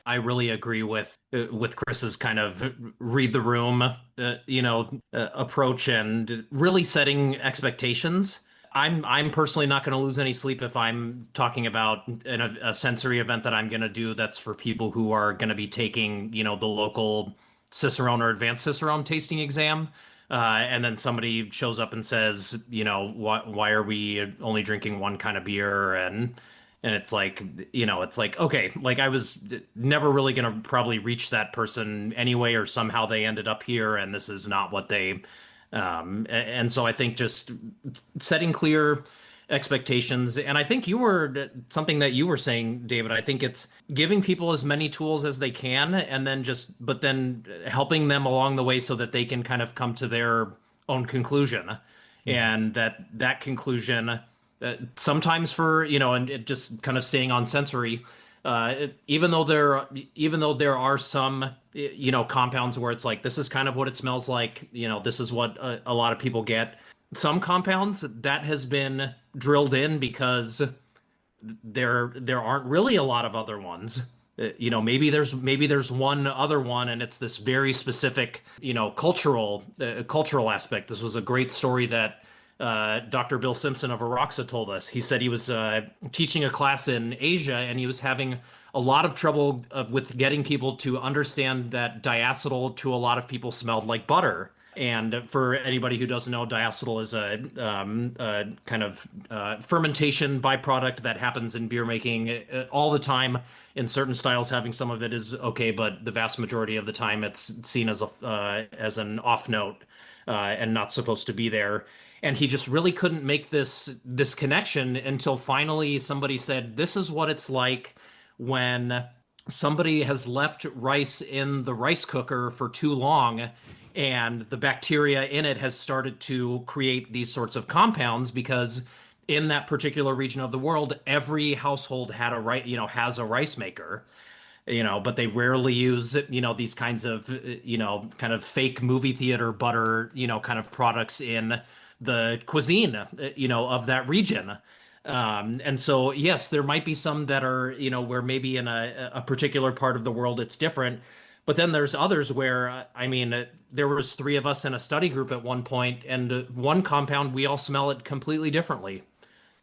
I really agree with Chris's kind of read the room, approach, and really setting expectations. I'm personally not going to lose any sleep if I'm talking about a sensory event that I'm going to do that's for people who are going to be taking, the local Cicerone or advanced Cicerone tasting exam. And then somebody shows up and says, why are we only drinking one kind of beer? And it's like, okay, like I was never really going to probably reach that person anyway, or somehow they ended up here and this is not what they, and so I think just setting clear expectations. And I think something that you were saying, David, I think it's giving people as many tools as they can and but then helping them along the way so that they can kind of come to their own conclusion. And that conclusion, sometimes and it just kind of staying on sensory, even though there are some compounds where it's like this is kind of what it smells like, this is what a lot of people get. Some compounds that has been drilled in because there aren't really a lot of other ones. Maybe there's one other one, and it's this very specific, cultural aspect. This was a great story that Dr. Bill Simpson of Aroxa told us. He said he was teaching a class in Asia, and he was having a lot of trouble with getting people to understand that diacetyl to a lot of people smelled like butter. And for anybody who doesn't know, diacetyl is a kind of fermentation byproduct that happens in beer making all the time. In certain styles, having some of it is okay, but the vast majority of the time, it's seen as an off note and not supposed to be there. And he just really couldn't make this connection until finally somebody said, "This is what it's like when somebody has left rice in the rice cooker for too long." And the bacteria in it has started to create these sorts of compounds because in that particular region of the world, every household has a rice maker, but they rarely use, these kinds of, kind of fake movie theater butter, kind of products in the cuisine, of that region. And so, yes, there might be some that are, where maybe in a particular part of the world it's different. But then there's others where, there was three of us in a study group at one point, and one compound, we all smell it completely differently.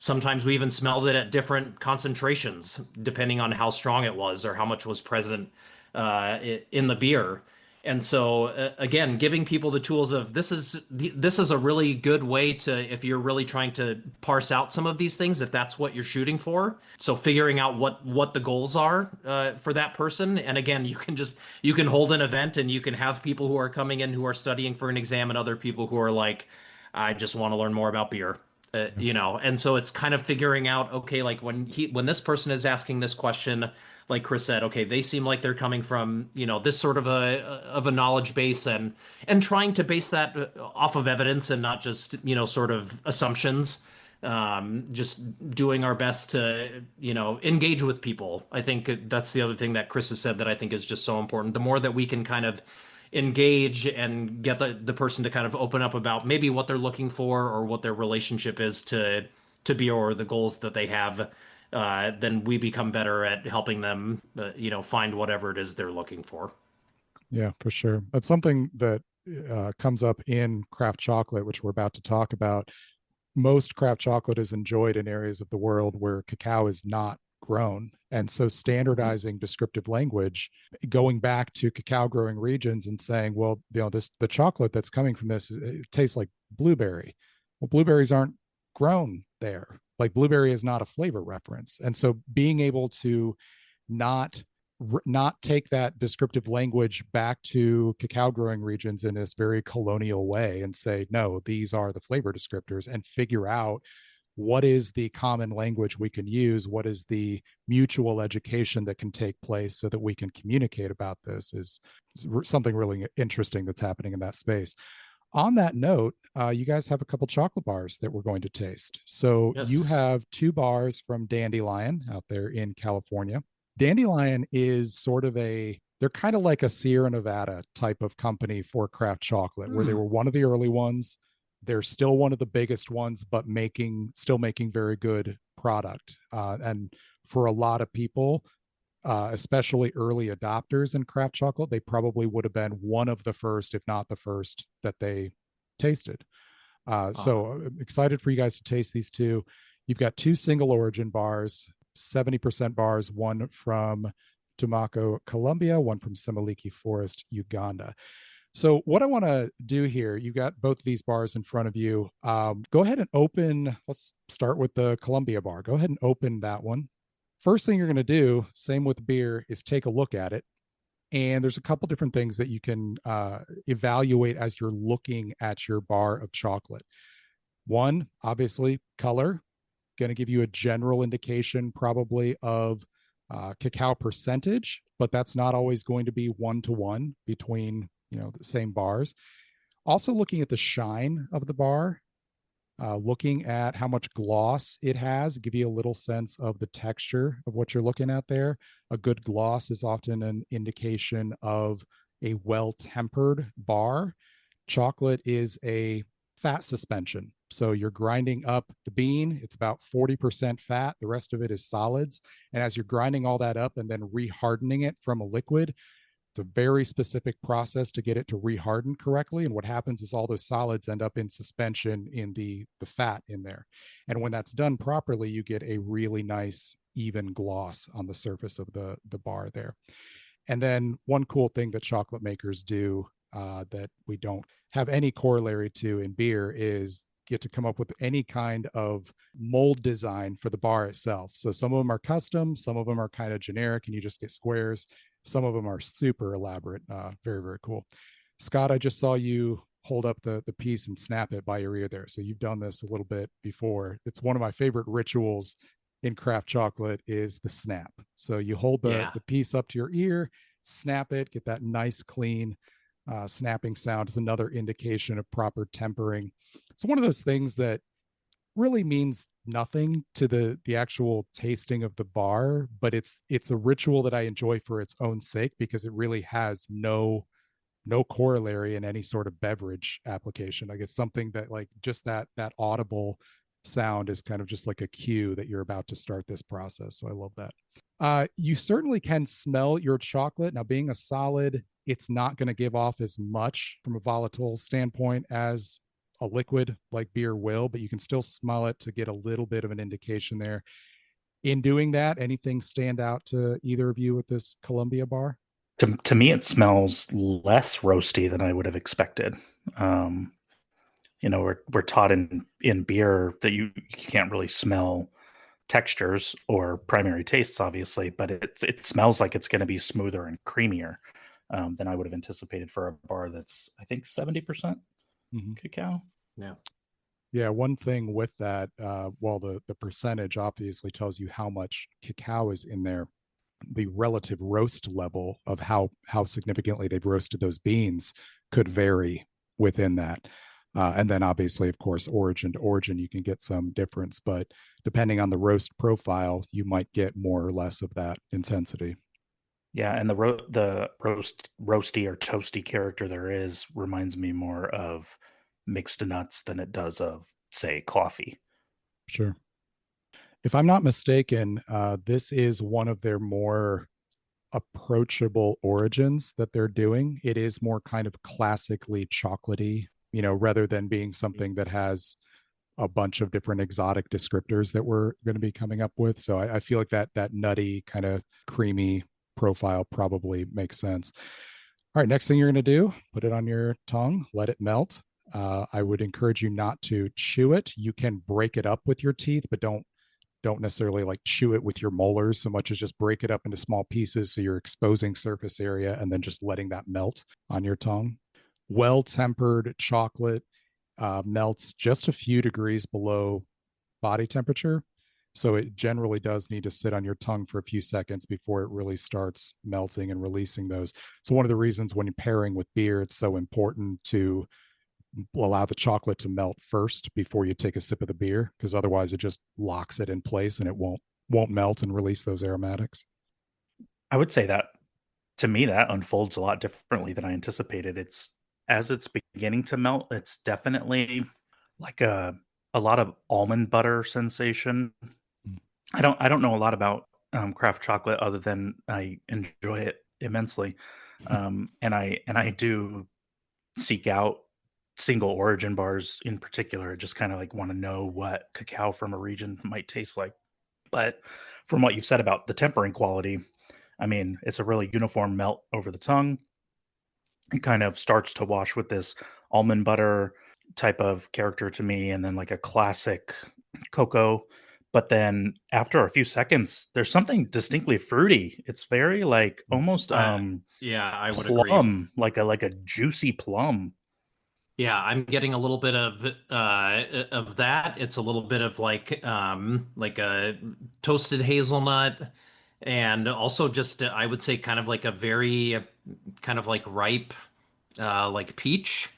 Sometimes we even smelled it at different concentrations, depending on how strong it was or how much was present in the beer. And so, again, giving people the tools of this is a really good way to, if you're really trying to parse out some of these things, if that's what you're shooting for. So figuring out what the goals are for that person. And again, you can hold an event and you can have people who are coming in who are studying for an exam and other people who are like, I just want to learn more about beer. And so it's kind of figuring out, okay, like when this person is asking this question, like Chris said, okay, they seem like they're coming from, this sort of a knowledge base and trying to base that off of evidence and not just, sort of assumptions. Just doing our best to, engage with people. I think that's the other thing that Chris has said that I think is just so important. The more that we can kind of engage and get the person to kind of open up about maybe what they're looking for or what their relationship is to beer or the goals that they have, then we become better at helping them, find whatever it is they're looking for. Yeah, for sure. That's something that comes up in craft chocolate, which we're about to talk about. Most craft chocolate is enjoyed in areas of the world where cacao is not grown. And so standardizing descriptive language, going back to cacao growing regions and saying, well, the chocolate that's coming from this, it tastes like blueberry. Well, blueberries aren't grown there. Like blueberry is not a flavor reference. And so being able to not take that descriptive language back to cacao growing regions in this very colonial way and say, no, these are the flavor descriptors, and figure out what is the common language we can use, what is the mutual education that can take place so that we can communicate about this is something really interesting that's happening in that space. On that note, you guys have a couple chocolate bars that we're going to taste. So Yes. you have 2 bars from Dandelion out there in California. Dandelion is sort of they're kind of like a Sierra Nevada type of company for craft chocolate, where they were one of the early ones. They're still one of the biggest ones, but still making very good product. And for a lot of people, especially early adopters in craft chocolate, they probably would have been one of the first, if not the first, that they tasted. So I'm excited for you guys to taste these two. You've got 2 single origin bars, 70% bars, one from Tumaco, Colombia, one from Semiliki Forest, Uganda. So what I want to do here, you got both of these bars in front of you. Go ahead and open, let's start with the Colombia bar. Go ahead and open that one. First thing you're going to do, same with beer, is take a look at it. And there's a couple different things that you can evaluate as you're looking at your bar of chocolate. One, obviously, color, going to give you a general indication probably of cacao percentage, but that's not always going to be 1-to-1 between the same bars. Also looking at the shine of the bar, looking at how much gloss it has, give you a little sense of the texture of what you're looking at there. A good gloss is often an indication of a well-tempered bar. Chocolate is a fat suspension. So you're grinding up the bean, it's about 40% fat, the rest of it is solids. And as you're grinding all that up and then rehardening it from a liquid, it's a very specific process to get it to reharden correctly. And what happens is all those solids end up in suspension in the fat in there. And when that's done properly, you get a really nice, even gloss on the surface of the bar there. And then one cool thing that chocolate makers do that we don't have any corollary to in beer is get to come up with any kind of mold design for the bar itself. So some of them are custom, some of them are kind of generic and you just get squares. Some of them are super elaborate. Very, very cool. Scott, I just saw you hold up the piece and snap it by your ear there. So you've done this a little bit before. It's one of my favorite rituals in craft chocolate is the snap. So you hold the piece up to your ear, snap it, get that nice, clean snapping sound. Is another indication of proper tempering. It's one of those things that really means nothing to the actual tasting of the bar, but it's a ritual that I enjoy for its own sake because it really has no corollary in any sort of beverage application. Like it's something that like just that audible sound is kind of just like a cue that you're about to start this process. So I love that. You certainly can smell your chocolate. Now, being a solid, it's not going to give off as much from a volatile standpoint as a liquid like beer will, but you can still smell it to get a little bit of an indication there. In doing that, anything stand out to either of you with this Columbia bar? To me, it smells less roasty than I would have expected. We're taught in beer that you can't really smell textures or primary tastes, obviously, but it smells like it's going to be smoother and creamier than I would have anticipated for a bar that's, I think, 70% cacao. Yeah, one thing with that, while the percentage obviously tells you how much cacao is in there, the relative roast level of how significantly they've roasted those beans could vary within that. And then obviously, of course, origin to origin, you can get some difference, but depending on the roast profile, you might get more or less of that intensity. Yeah, and the roasty or toasty character there is reminds me more of mixed nuts than it does of, say, coffee. Sure. If I'm not mistaken, this is one of their more approachable origins that they're doing. It is more kind of classically chocolatey, rather than being something that has a bunch of different exotic descriptors that we're going to be coming up with. So I feel like that nutty kind of creamy profile probably makes sense. All right, next thing you're going to do, put it on your tongue, let it melt. I would encourage you not to chew it. You can break it up with your teeth, but don't necessarily like chew it with your molars so much as just break it up into small pieces so you're exposing surface area and then just letting that melt on your tongue. Well-tempered chocolate melts just a few degrees below body temperature. So it generally does need to sit on your tongue for a few seconds before it really starts melting and releasing those. So one of the reasons when you're pairing with beer, it's so important to allow the chocolate to melt first before you take a sip of the beer, because otherwise it just locks it in place and it won't melt and release those aromatics. I would say that to me that unfolds a lot differently than I anticipated. It's as it's beginning to melt, it's definitely like a lot of almond butter sensation. Mm. I don't know a lot about craft chocolate other than I enjoy it immensely, and I do seek out single origin bars in particular. I just kind of like want to know what cacao from a region might taste like. But from what you've said about the tempering quality, I mean, it's a really uniform melt over the tongue. It kind of starts to wash with this almond butter type of character to me, and then like a classic cocoa. But then after a few seconds, there's something distinctly fruity. It's very like almost Yeah, I would agree. plum, like a juicy plum. Yeah, I'm getting a little bit of that. It's a little bit of like a toasted hazelnut, and also just I would say kind of like a very kind of like ripe like peach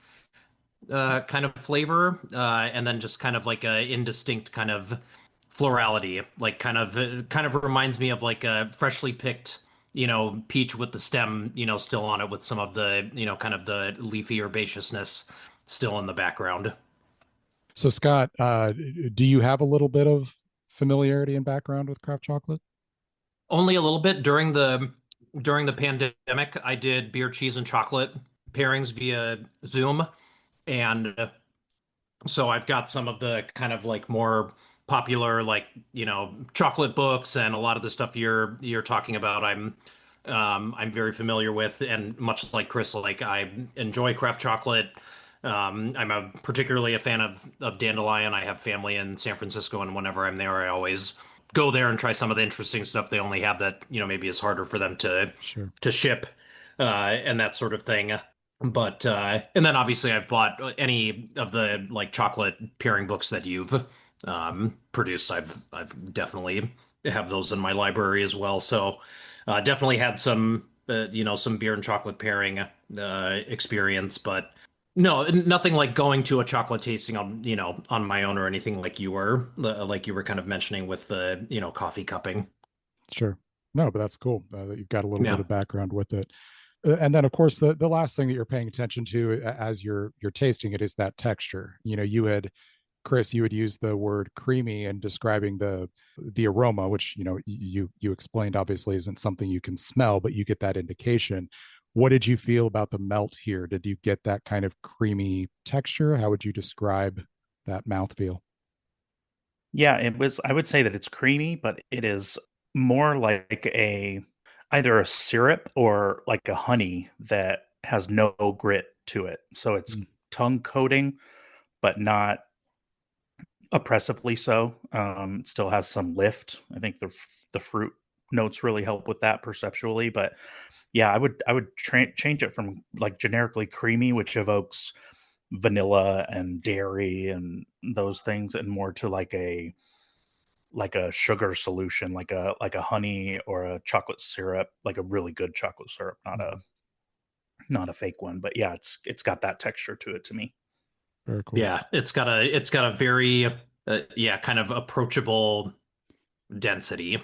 kind of flavor, and then just kind of like a indistinct kind of florality, like kind of reminds me of like a freshly picked, peach with the stem, still on it with some of the, kind of the leafy herbaceousness still in the background. So, Scott, do you have a little bit of familiarity and background with craft chocolate? Only a little bit during the pandemic, I did beer, cheese, and chocolate pairings via Zoom, and so I've got some of the kind of like more popular like, chocolate books and a lot of the stuff you're talking about. I'm very familiar with, and much like Chris, like I enjoy craft chocolate. I'm particularly a fan of Dandelion. I have family in San Francisco, and whenever I'm there, I always go there and try some of the interesting stuff they only have that, maybe is harder for them to Sure. ship, and that sort of thing. But and then obviously I've bought any of the like chocolate pairing books that you've produced. I've definitely have those in my library as well. So definitely had some some beer and chocolate pairing experience, but no, nothing like going to a chocolate tasting on on my own or anything like you were kind of mentioning with the coffee cupping. Sure. No, but that's cool that you've got a little bit Yeah. of background with it. And then, of course, the last thing that you're paying attention to as you're tasting it is that texture. You had Chris, you had used the word creamy in describing the aroma, which you explained obviously isn't something you can smell, but you get that indication. What did you feel about the melt here? Did you get that kind of creamy texture? How would you describe that mouthfeel? Yeah, it was. I would say that it's creamy, but it is more like either a syrup or like a honey that has no grit to it. So it's Mm. tongue coating, but not oppressively so. It still has some lift. I think the fruit notes really help with that perceptually. But yeah, I would change it from like generically creamy, which evokes vanilla and dairy and those things, and more to like a sugar solution, like a honey or a chocolate syrup, like a really good chocolate syrup, Mhm. not a fake one. But yeah, it's got that texture to it to me. Very cool. Yeah, it's got a very yeah, kind of approachable density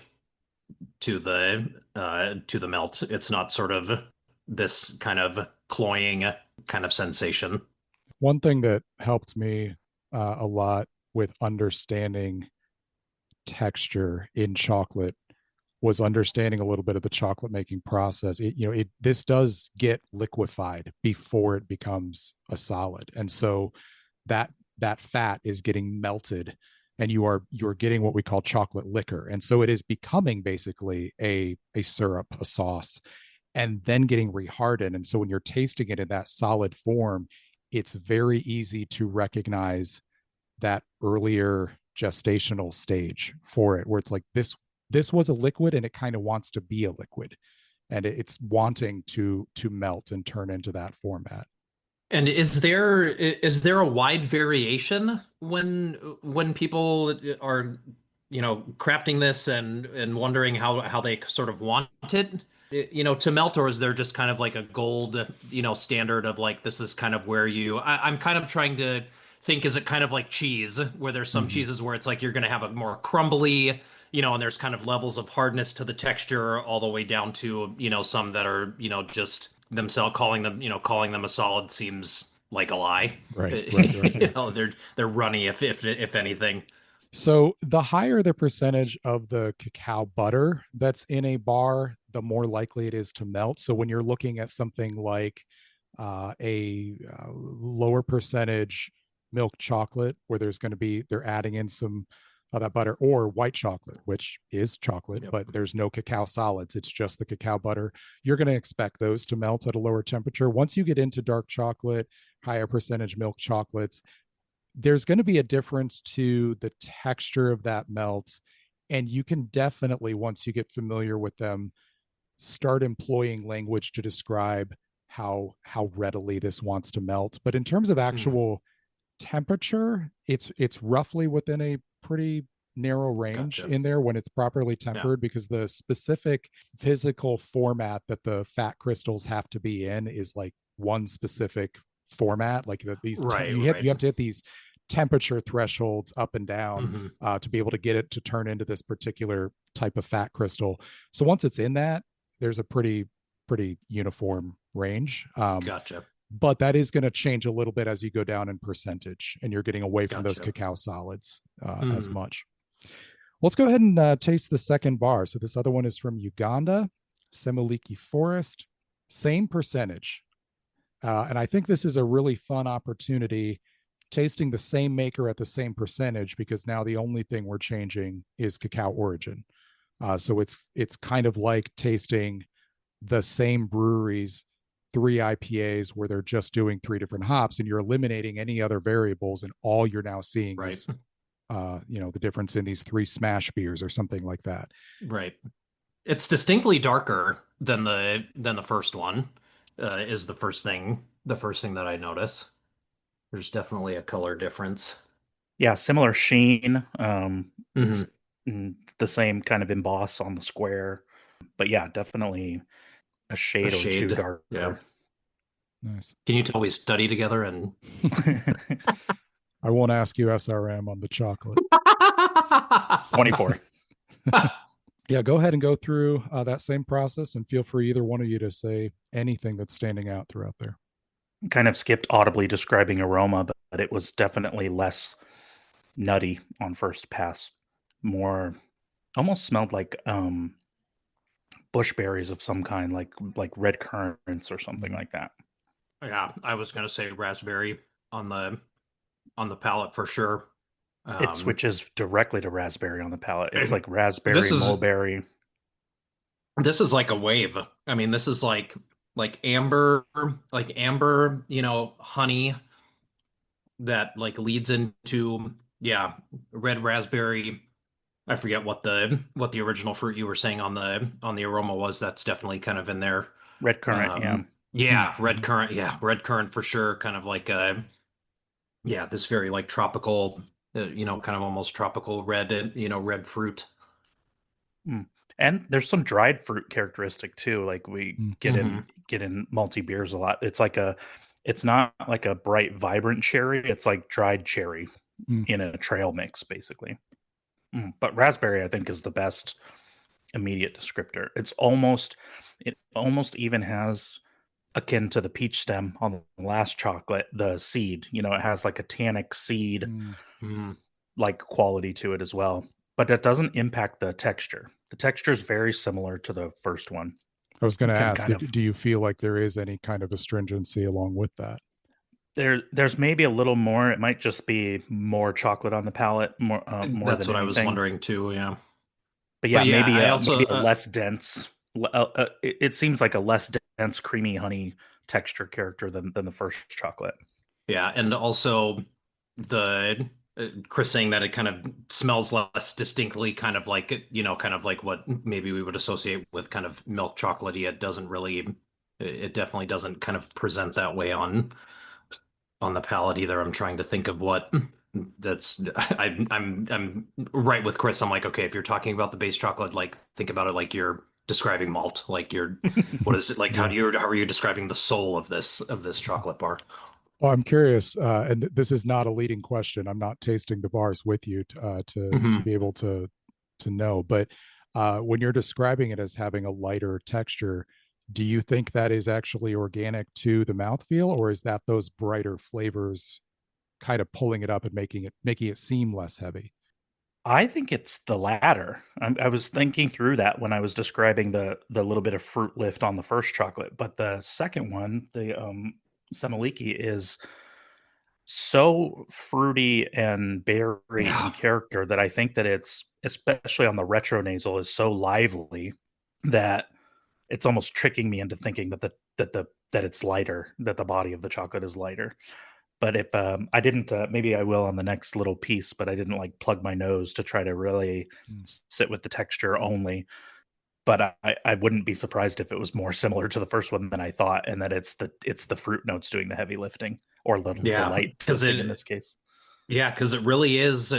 to the melt. It's not sort of this kind of cloying kind of sensation. One thing that helped me a lot with understanding texture in chocolate was understanding a little bit of the chocolate making process. This does get liquefied before it becomes a solid, and so that that fat is getting melted, and you're getting what we call chocolate liquor, and so it is becoming basically a syrup, a sauce, and then getting rehardened. And so when you're tasting it in that solid form, it's very easy to recognize that earlier gestational stage for it, where it's like this was a liquid and it kind of wants to be a liquid, and it's wanting to melt and turn into that format. And is there a wide variation when people are crafting this and wondering how they sort of want it? to melt, or is there just kind of like a gold, standard of like this is kind of where I'm kind of trying to think, is it kind of like cheese, where there's some Mhm. cheeses where it's like you're going to have a more crumbly, and there's kind of levels of hardness to the texture all the way down to, some that are, just themselves calling them a solid seems like a lie. Right, right, right. They're runny if anything. So the higher the percentage of the cacao butter that's in a bar, the more likely it is to melt. So when you're looking at something like a lower percentage milk chocolate, where they're adding in some of that butter, or white chocolate, which is chocolate, Yep. but there's no cacao solids, it's just the cacao butter, you're going to expect those to melt at a lower temperature. Once you get into dark chocolate, higher percentage milk chocolates, there's going to be a difference to the texture of that melt. And you can definitely, once you get familiar with them, start employing language to describe how readily this wants to melt. But in terms of actual temperature, it's roughly within a pretty narrow range Gotcha. in there when it's properly tempered, Yeah. because the specific physical format that the fat crystals have to be in is like one specific format. Like Right, you right. have to hit these temperature thresholds up and down to be able to get it to turn into this particular type of fat crystal. So once it's in that, there's a pretty uniform range. Gotcha. But that is going to change a little bit as you go down in percentage and you're getting away from those Gotcha. cacao solids as much. Let's go ahead and taste the second bar. So this other one is from Uganda, Semiliki Forest, same percentage. And I think this is a really fun opportunity, tasting the same maker at the same percentage, because now the only thing we're changing is cacao origin. So it's kind of like tasting the same brewery's 3 IPAs where they're just doing 3 different hops, and you're eliminating any other variables, and all you're now seeing Right. is the difference in these 3 smash beers or something like that. Right. It's distinctly darker than the first one. Is the first thing that I notice. There's definitely a color difference. Yeah, similar sheen. It's Mhm. the same kind of emboss on the square, but yeah, definitely a A shade or two shade. Yeah. darker. Nice. Can you tell we study together and I won't ask you SRM on the chocolate. 24. Yeah, go ahead and go through that same process, and feel free, either one of you, to say anything that's standing out throughout there. Kind of skipped audibly describing aroma, but it was definitely less nutty on first pass. More, almost smelled like bush berries of some kind, like red currants or something like that. Yeah, I was gonna say raspberry on the palate for sure. It switches directly to raspberry on the palate. It's like this raspberry, is mulberry. this is like a wave. I mean, this is like amber, honey that like leads into, yeah, red raspberry. I forget what the original fruit you were saying on the aroma was. That's definitely kind of in there. Red currant, yeah. Yeah, red currant. Yeah, red currant for sure. Kind of like this very like tropical, kind of almost tropical red, red fruit. Mm. And there's some dried fruit characteristic too. Like we get Mhm. in multi beers a lot. It's not like a bright, vibrant cherry. It's like dried cherry in a trail mix, basically. But raspberry, I think, is the best immediate descriptor. It almost even has, akin to the peach stem on the last chocolate, the seed. It has like a tannic seed like quality to it as well. But that doesn't impact the texture. The texture is very similar to the first one. I was going to You can ask, kind of- do you feel like there is any kind of astringency along with that? There's maybe a little more. It might just be more chocolate on the palate, more That's than what I was anything. wondering too. Yeah. But yeah, But yeah, I maybe also a less dense. It seems like a less dense, creamy honey texture character than the first chocolate. yeah, and also the Chris saying that it kind of smells less distinctly, kind of like what maybe we would associate with kind of milk chocolatey. It definitely doesn't kind of present that way on the palate either. I'm trying to think of what that's I'm right with Chris. I'm like, okay, if you're talking about the base chocolate, like think about it like you're describing malt. Like you're, what is it like? Yeah. How are you describing the soul of this chocolate bar? Well, I'm curious, and this is not a leading question. I'm not tasting the bars with you to Hmm. be able to know. But when you're describing it as having a lighter texture, do you think that is actually organic to the mouthfeel, or is that those brighter flavors kind of pulling it up and making it seem less heavy? I think it's the latter. I was thinking through that when I was describing the little bit of fruit lift on the first chocolate, but the second one, the Semiliki, is so fruity and berry in Yeah. character that I think that it's, especially on the retronasal, is so lively that it's almost tricking me into thinking that it's lighter, that the body of the chocolate is lighter. But if I didn't, maybe I will on the next little piece. But I didn't like plug my nose to try to really Mm. sit with the texture only. But I wouldn't be surprised if it was more similar to the first one than I thought, and that it's the fruit notes doing the heavy lifting, or the Yeah, light lifting in this case. yeah, because it really is.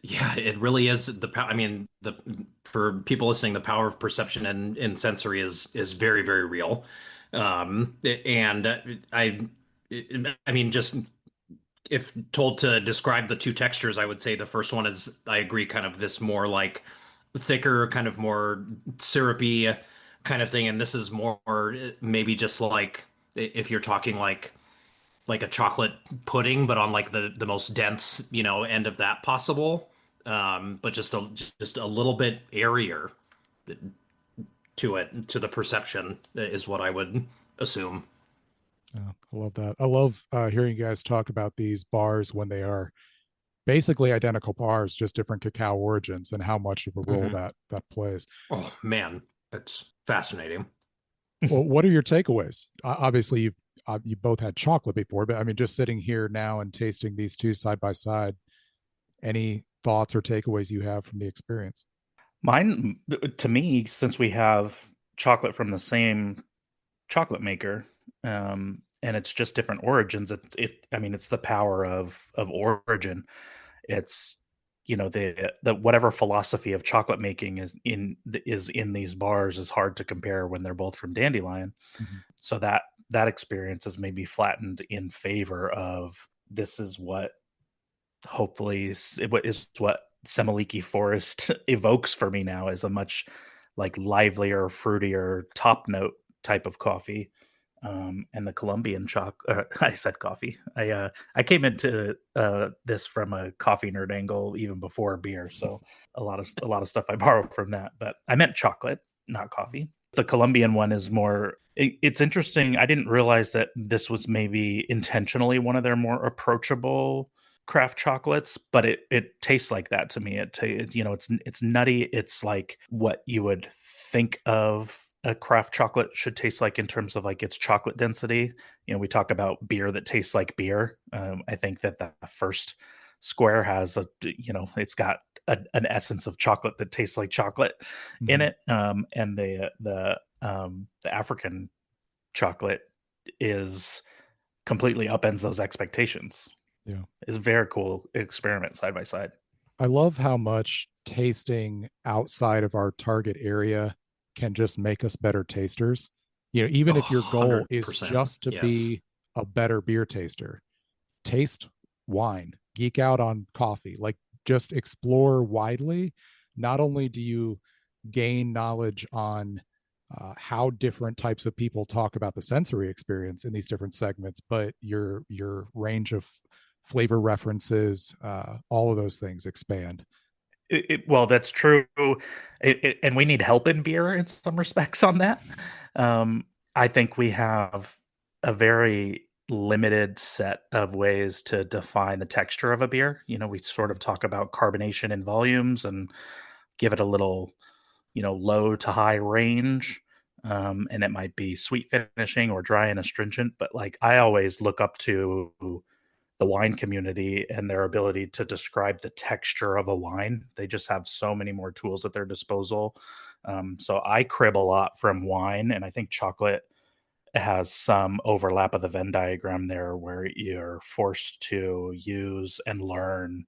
Yeah, it really is the power. I mean, the for people listening, the power of perception and sensory is very, very real. And I mean, just if told to describe the two textures, I would say the first one is, I agree, kind of this more like thicker, kind of more syrupy kind of thing, and this is more maybe just like if you're talking like a chocolate pudding, but on like the most dense, end of that possible. But just a little bit airier to it, to the perception is what I would assume. Yeah, I love that. I love hearing you guys talk about these bars when they are basically identical bars, just different cacao origins, and how much of a role Hmm. that plays. Oh man, it's fascinating. Well, what are your takeaways? Obviously, you both had chocolate before, but I mean, just sitting here now and tasting these two side by side, any thoughts or takeaways you have from the experience? Mine, to me, since we have chocolate from the same chocolate maker, and it's just different origins. I mean, it's the power of origin. It's, the whatever philosophy of chocolate making is in these bars is hard to compare when they're both from Dandelion. Mhm. So that experience is maybe flattened in favor of, this is what hopefully what Semiliki Forest evokes for me now, is a much like livelier, fruitier top note type of coffee. And the Colombian I said coffee. I came into this from a coffee nerd angle even before beer, so a lot of stuff I borrow from that. But I meant chocolate, not coffee. The Colombian one is more. It's interesting. I didn't realize that this was maybe intentionally one of their more approachable craft chocolates, but it tastes like that to me. It's nutty. It's like what you would think of a craft chocolate should taste like in terms of like its chocolate density. We talk about beer that tastes like beer. I think that the first square has it's got an essence of chocolate that tastes like chocolate in Mhm. it. And the African chocolate is completely upends those expectations. Yeah. It's a very cool experiment side by side. I love how much tasting outside of our target area can just make us better tasters. Oh, Even if your goal is 100%. just to Yes. be a better beer taster, taste wine, geek out on coffee, like just explore widely. Not only do you gain knowledge on how different types of people talk about the sensory experience in these different segments, but your range of flavor references, all of those things expand. Well, that's true. And we need help in beer in some respects on that. Um, I think we have a very limited set of ways to define the texture of a beer. We sort of talk about carbonation in volumes and give it a little, low to high range. And it might be sweet finishing or dry and astringent. But like I always look up to the wine community and their ability to describe the texture of a wine. They just have so many more tools at their disposal. So I crib a lot from wine, and I think chocolate has some overlap of the Venn diagram there, where you're forced to use and learn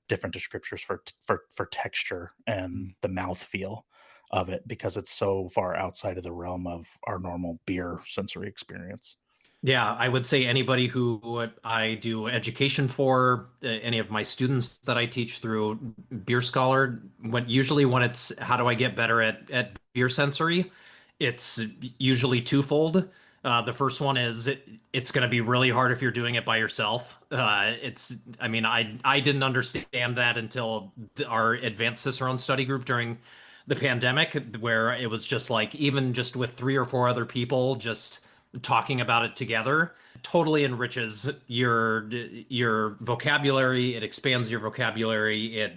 different descriptors for texture and Mm. the mouth feel. of it because it's so far outside of the realm of our normal beer sensory experience. Yeah, I would say anybody who I do education for, any of my students that I teach through Beer Scholar, usually when it's how do I get better at beer sensory, it's usually twofold. The first one is it's going to be really hard if you're doing it by yourself. I mean, I didn't understand that until our advanced Cicerone study group during the pandemic, where it was just like even just with 3 or 4 other people, just talking about it together totally enriches your vocabulary. It expands your vocabulary. It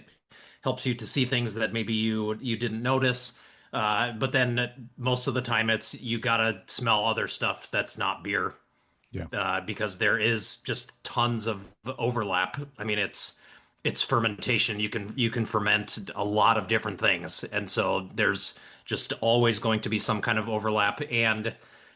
helps you to see things that maybe you didn't notice. But then most of the time it's you gotta smell other stuff that's not beer. Yeah. Because there is just tons of overlap. I mean, it's fermentation. You can ferment a lot of different things, and so there's just always going to be some kind of overlap. And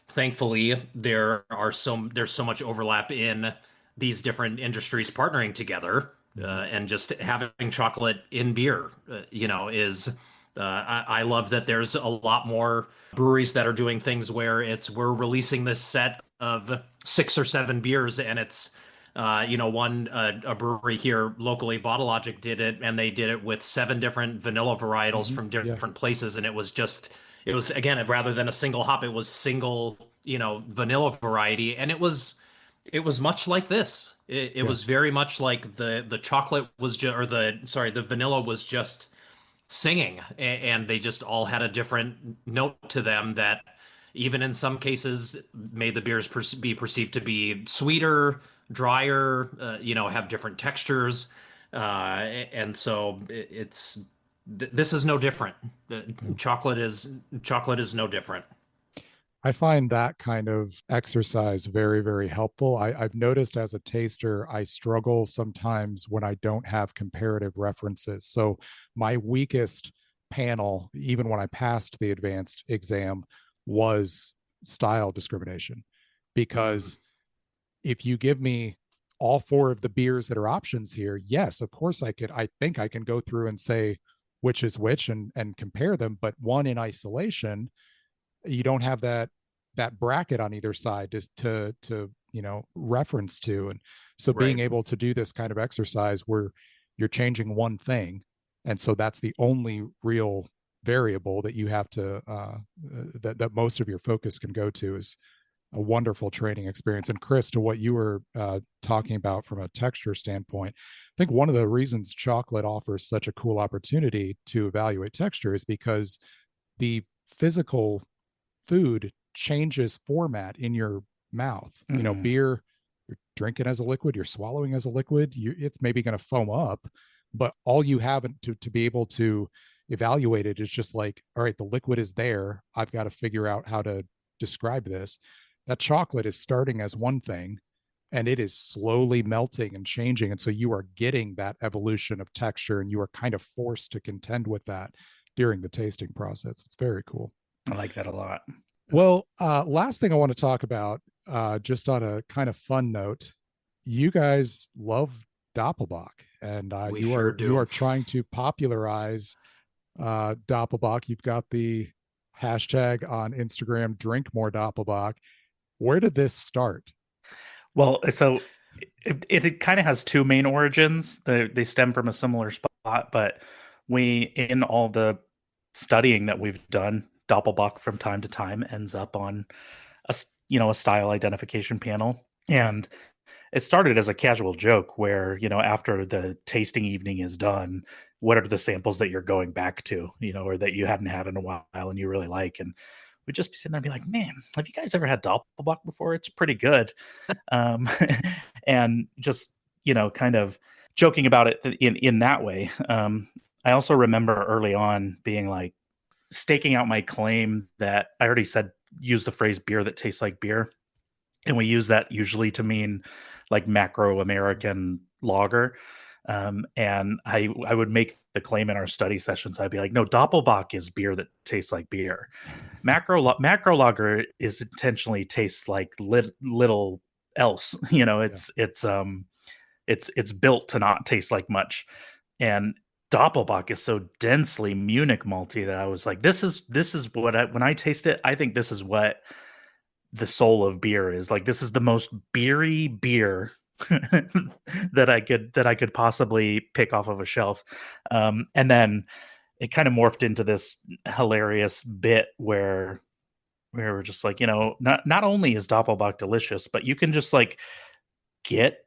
thankfully, there's so much overlap in these different industries partnering together, and just having chocolate in beer, is. I love that there's a lot more breweries that are doing things where we're releasing this set of 6 or 7 beers, and it's one a brewery here locally, Bottle Logic, did it, and they did it with 7 different vanilla varietals from different places, and it was again, rather than a single hop, it was single vanilla variety, and it was much like this. It was very much like the chocolate was just, or the vanilla was just singing, and they just all had a different note to them that even in some cases made the beers be perceived to be sweeter, drier, have different textures, and so this is no different. Chocolate is no different. I find that kind of exercise very, very helpful. I've noticed as a taster, I struggle sometimes when I don't have comparative references. So my weakest panel, even when I passed the advanced exam, was style discrimination. Because if you give me all 4 of the beers that are options here, yes, of course I think I can go through and say which is which and compare them, but one in isolation, you don't have that bracket on either side to reference to. And so being able to do this kind of exercise where you're changing one thing, and so that's the only real variable that you have to that most of your focus can go to, is a wonderful training experience. And Chris, to what you were talking about from a texture standpoint, I think one of the reasons chocolate offers such a cool opportunity to evaluate texture is because the physical food changes format in your mouth. Beer, you're drinking as a liquid, you're swallowing as a liquid, it's maybe going to foam up, but all you have to be able to evaluate it is just like, all right, the liquid is there, I've got to figure out how to describe this. That chocolate is starting as one thing and it is slowly melting and changing, and so you are getting that evolution of texture, and you are kind of forced to contend with that during the tasting process. It's very cool. I like that a lot. Well, last thing I want to talk about, just on a kind of fun note, you guys love Doppelbock, and you are trying to popularize Doppelbock. You've got the hashtag on Instagram, Drink More Doppelbock. Where did this start? Well, so it kind of has 2 main origins. They stem from a similar spot, but in all the studying that we've done, Doppelbock from time to time ends up on a style identification panel. And it started as a casual joke where, after the tasting evening is done, what are the samples that you're going back to, or that you hadn't had in a while and you really like? And we'd just be sitting there and be like, man, have you guys ever had Doppelbock before? It's pretty good. And just, kind of joking about it in that way. I also remember early on being like, staking out my claim that I already said, use the phrase beer that tastes like beer. And we use that usually to mean like macro American lager. And I would make the claim in our study sessions. I'd be like, no, Doppelbock is beer that tastes like beer. Macro lager is intentionally tastes like little else. It's built to not taste like much. And Doppelbock is so densely Munich malty that I was like, this is what when I taste it, I think this is what the soul of beer is. Like, this is the most beery beer that I could possibly pick off of a shelf. And then it kind of morphed into this hilarious bit where we're just like, not only is Doppelbock delicious, but you can just like get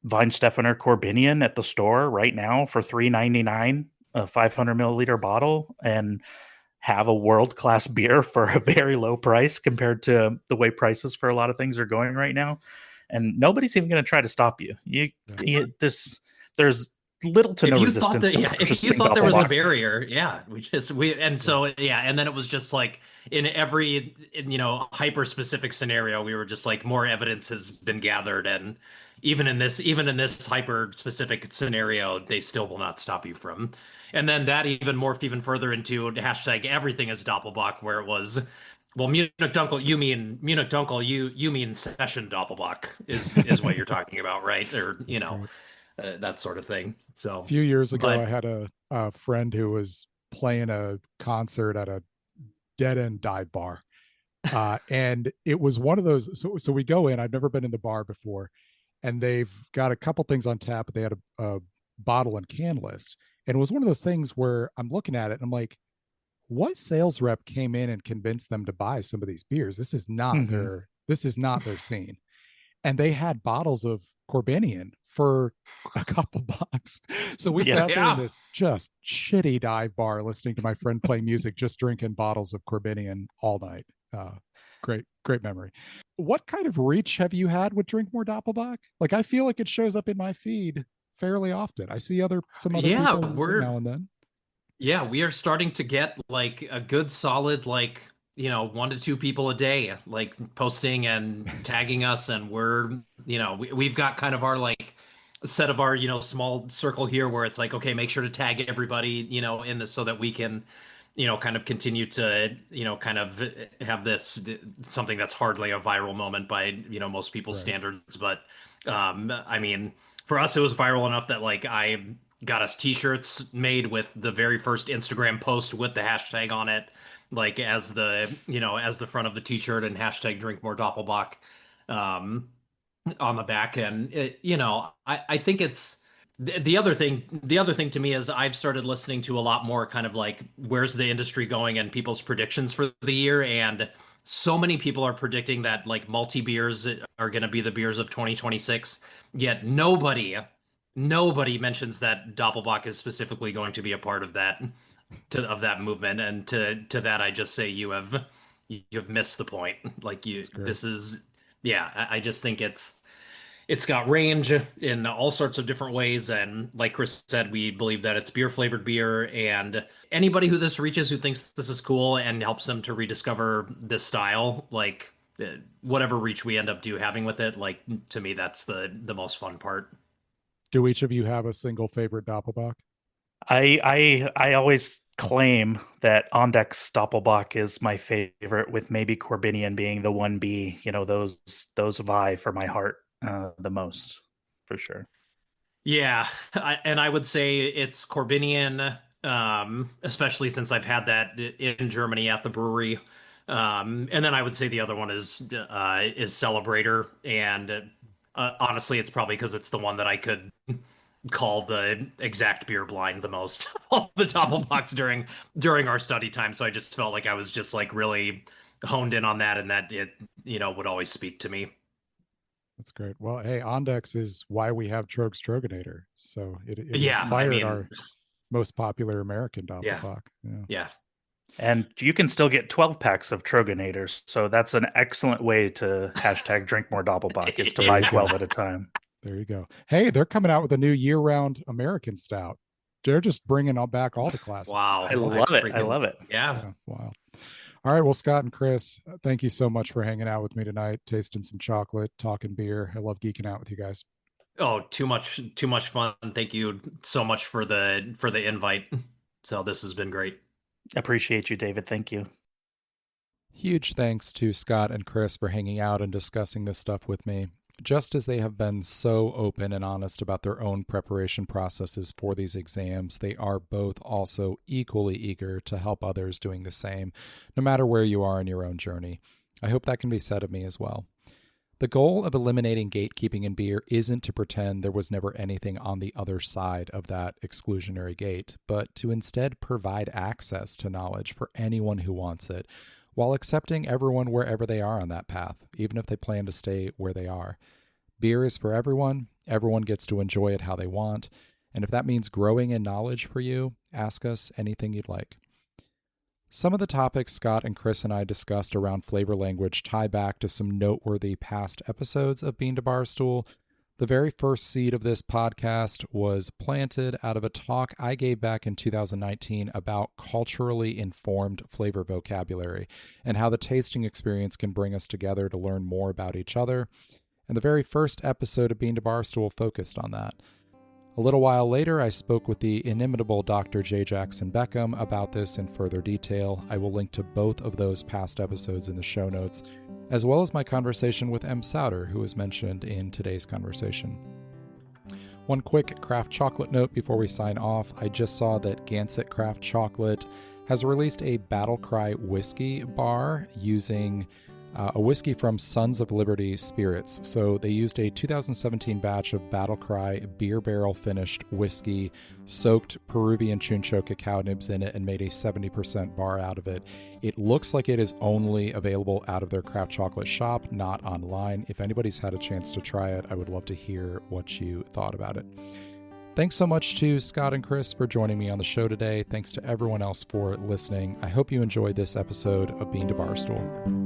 Weinstephaner Corbinian at the store right now for $3.99, a 500 milliliter bottle, and have a world-class beer for a very low price compared to the way prices for a lot of things are going right now. And nobody's even going to try to stop you. There's little to no resistance to purchasing if you thought there was a Doppelbock. barrier, and then it was just like in every hyper specific scenario, we were just like, more evidence has been gathered, and even in this hyper specific scenario, they still will not stop you from. And then that even morphed even further into hashtag everything is Doppelbock, where it was, well, Munich Dunkel, you mean session Doppelbock is what you're talking about, right? Or that sort of thing. So a few years ago, I had a friend who was playing a concert at a dead end dive bar, and it was one of those. So we go in. I've never been in the bar before, and they've got a couple things on tap. But they had a bottle and can list, and it was one of those things where I'm looking at it and I'm like, what sales rep came in and convinced them to buy some of these beers? This is not their scene. And they had bottles of Corbinian for a couple bucks. So we sat there in this just shitty dive bar listening to my friend play music, just drinking bottles of Corbinian all night. Great memory. What kind of reach have you had with Drink More Doppelbock? Like, I feel like it shows up in my feed fairly often. I see some other people now and then. Yeah, we are starting to get like a good solid 1 to 2 people a day like posting and tagging us, and we've got kind of our like set of our small circle here where it's like, okay, make sure to tag everybody in this so that we can kind of continue to kind of have this something that's hardly a viral moment by most people's standards. But I mean, for us it was viral enough that like I got us t-shirts made with the very first Instagram post with the hashtag on it, like as the front of the t-shirt, and hashtag Drink More Doppelbock on the back. And I think it's the other thing to me is I've started listening to a lot more kind of like, where's the industry going and people's predictions for the year. And so many people are predicting that like multi beers are going to be the beers of 2026, yet nobody mentions that Doppelbock is specifically going to be a part of that movement. And to that, I just say you've missed the point. Like I just think it's got range in all sorts of different ways. And like Chris said, we believe that it's beer flavored beer, and anybody who this reaches who thinks this is cool and helps them to rediscover this style, like whatever reach we end up having with it, like to me, that's the most fun part. Do each of you have a single favorite Doppelbock? I always claim that Ondeck's Doppelbock is my favorite, with maybe Corbinian being the 1B. Those vie for my heart the most, for sure. Yeah, and I would say it's Corbinian, especially since I've had that in Germany at the brewery. And then I would say the other one is Celebrator, and honestly, it's probably because it's the one that I could call the exact beer blind the most all the Doppelbocks during our study time. So I just felt like I was just like really honed in on that, and that it would always speak to me. That's great. Well, hey, Ondex is why we have Trogue Stroganator. So it inspired our most popular American Doppelbock. Yeah. And you can still get 12 packs of Troganators. So that's an excellent way to hashtag Drink More Doppelbock, is to buy 12 at a time. There you go. Hey, they're coming out with a new year-round American stout. They're just bringing back all the classics. Wow. I love it. Yeah. Wow. All right. Well, Scott and Chris, thank you so much for hanging out with me tonight, tasting some chocolate, talking beer. I love geeking out with you guys. Oh, too much fun. Thank you so much for the invite. So this has been great. Appreciate you, David. Thank you. Huge thanks to Scott and Chris for hanging out and discussing this stuff with me. Just as they have been so open and honest about their own preparation processes for these exams, they are both also equally eager to help others doing the same, no matter where you are in your own journey. I hope that can be said of me as well. The goal of eliminating gatekeeping in beer isn't to pretend there was never anything on the other side of that exclusionary gate, but to instead provide access to knowledge for anyone who wants it, while accepting everyone wherever they are on that path, even if they plan to stay where they are. Beer is for everyone. Everyone gets to enjoy it how they want. And if that means growing in knowledge for you, ask us anything you'd like. Some of the topics Scott and Chris and I discussed around flavor language tie back to some noteworthy past episodes of Bean to Barstool. The very first seed of this podcast was planted out of a talk I gave back in 2019 about culturally informed flavor vocabulary and how the tasting experience can bring us together to learn more about each other. And the very first episode of Bean to Barstool focused on that. A little while later, I spoke with the inimitable Dr. J. Jackson Beckham about this in further detail. I will link to both of those past episodes in the show notes, as well as my conversation with M. Souter, who was mentioned in today's conversation. One quick craft chocolate note before we sign off. I just saw that Gansett Craft Chocolate has released a Battle Cry whiskey bar using a whiskey from Sons of Liberty Spirits. So they used a 2017 batch of Battle Cry beer barrel finished whiskey, soaked Peruvian chuncho cacao nibs in it, and made a 70% bar out of it. It looks like it is only available out of their craft chocolate shop, not online. If anybody's had a chance to try it, I would love to hear what you thought about it. Thanks so much to Scott and Chris for joining me on the show today. Thanks to everyone else for listening. I hope you enjoyed this episode of Bean to Barstool.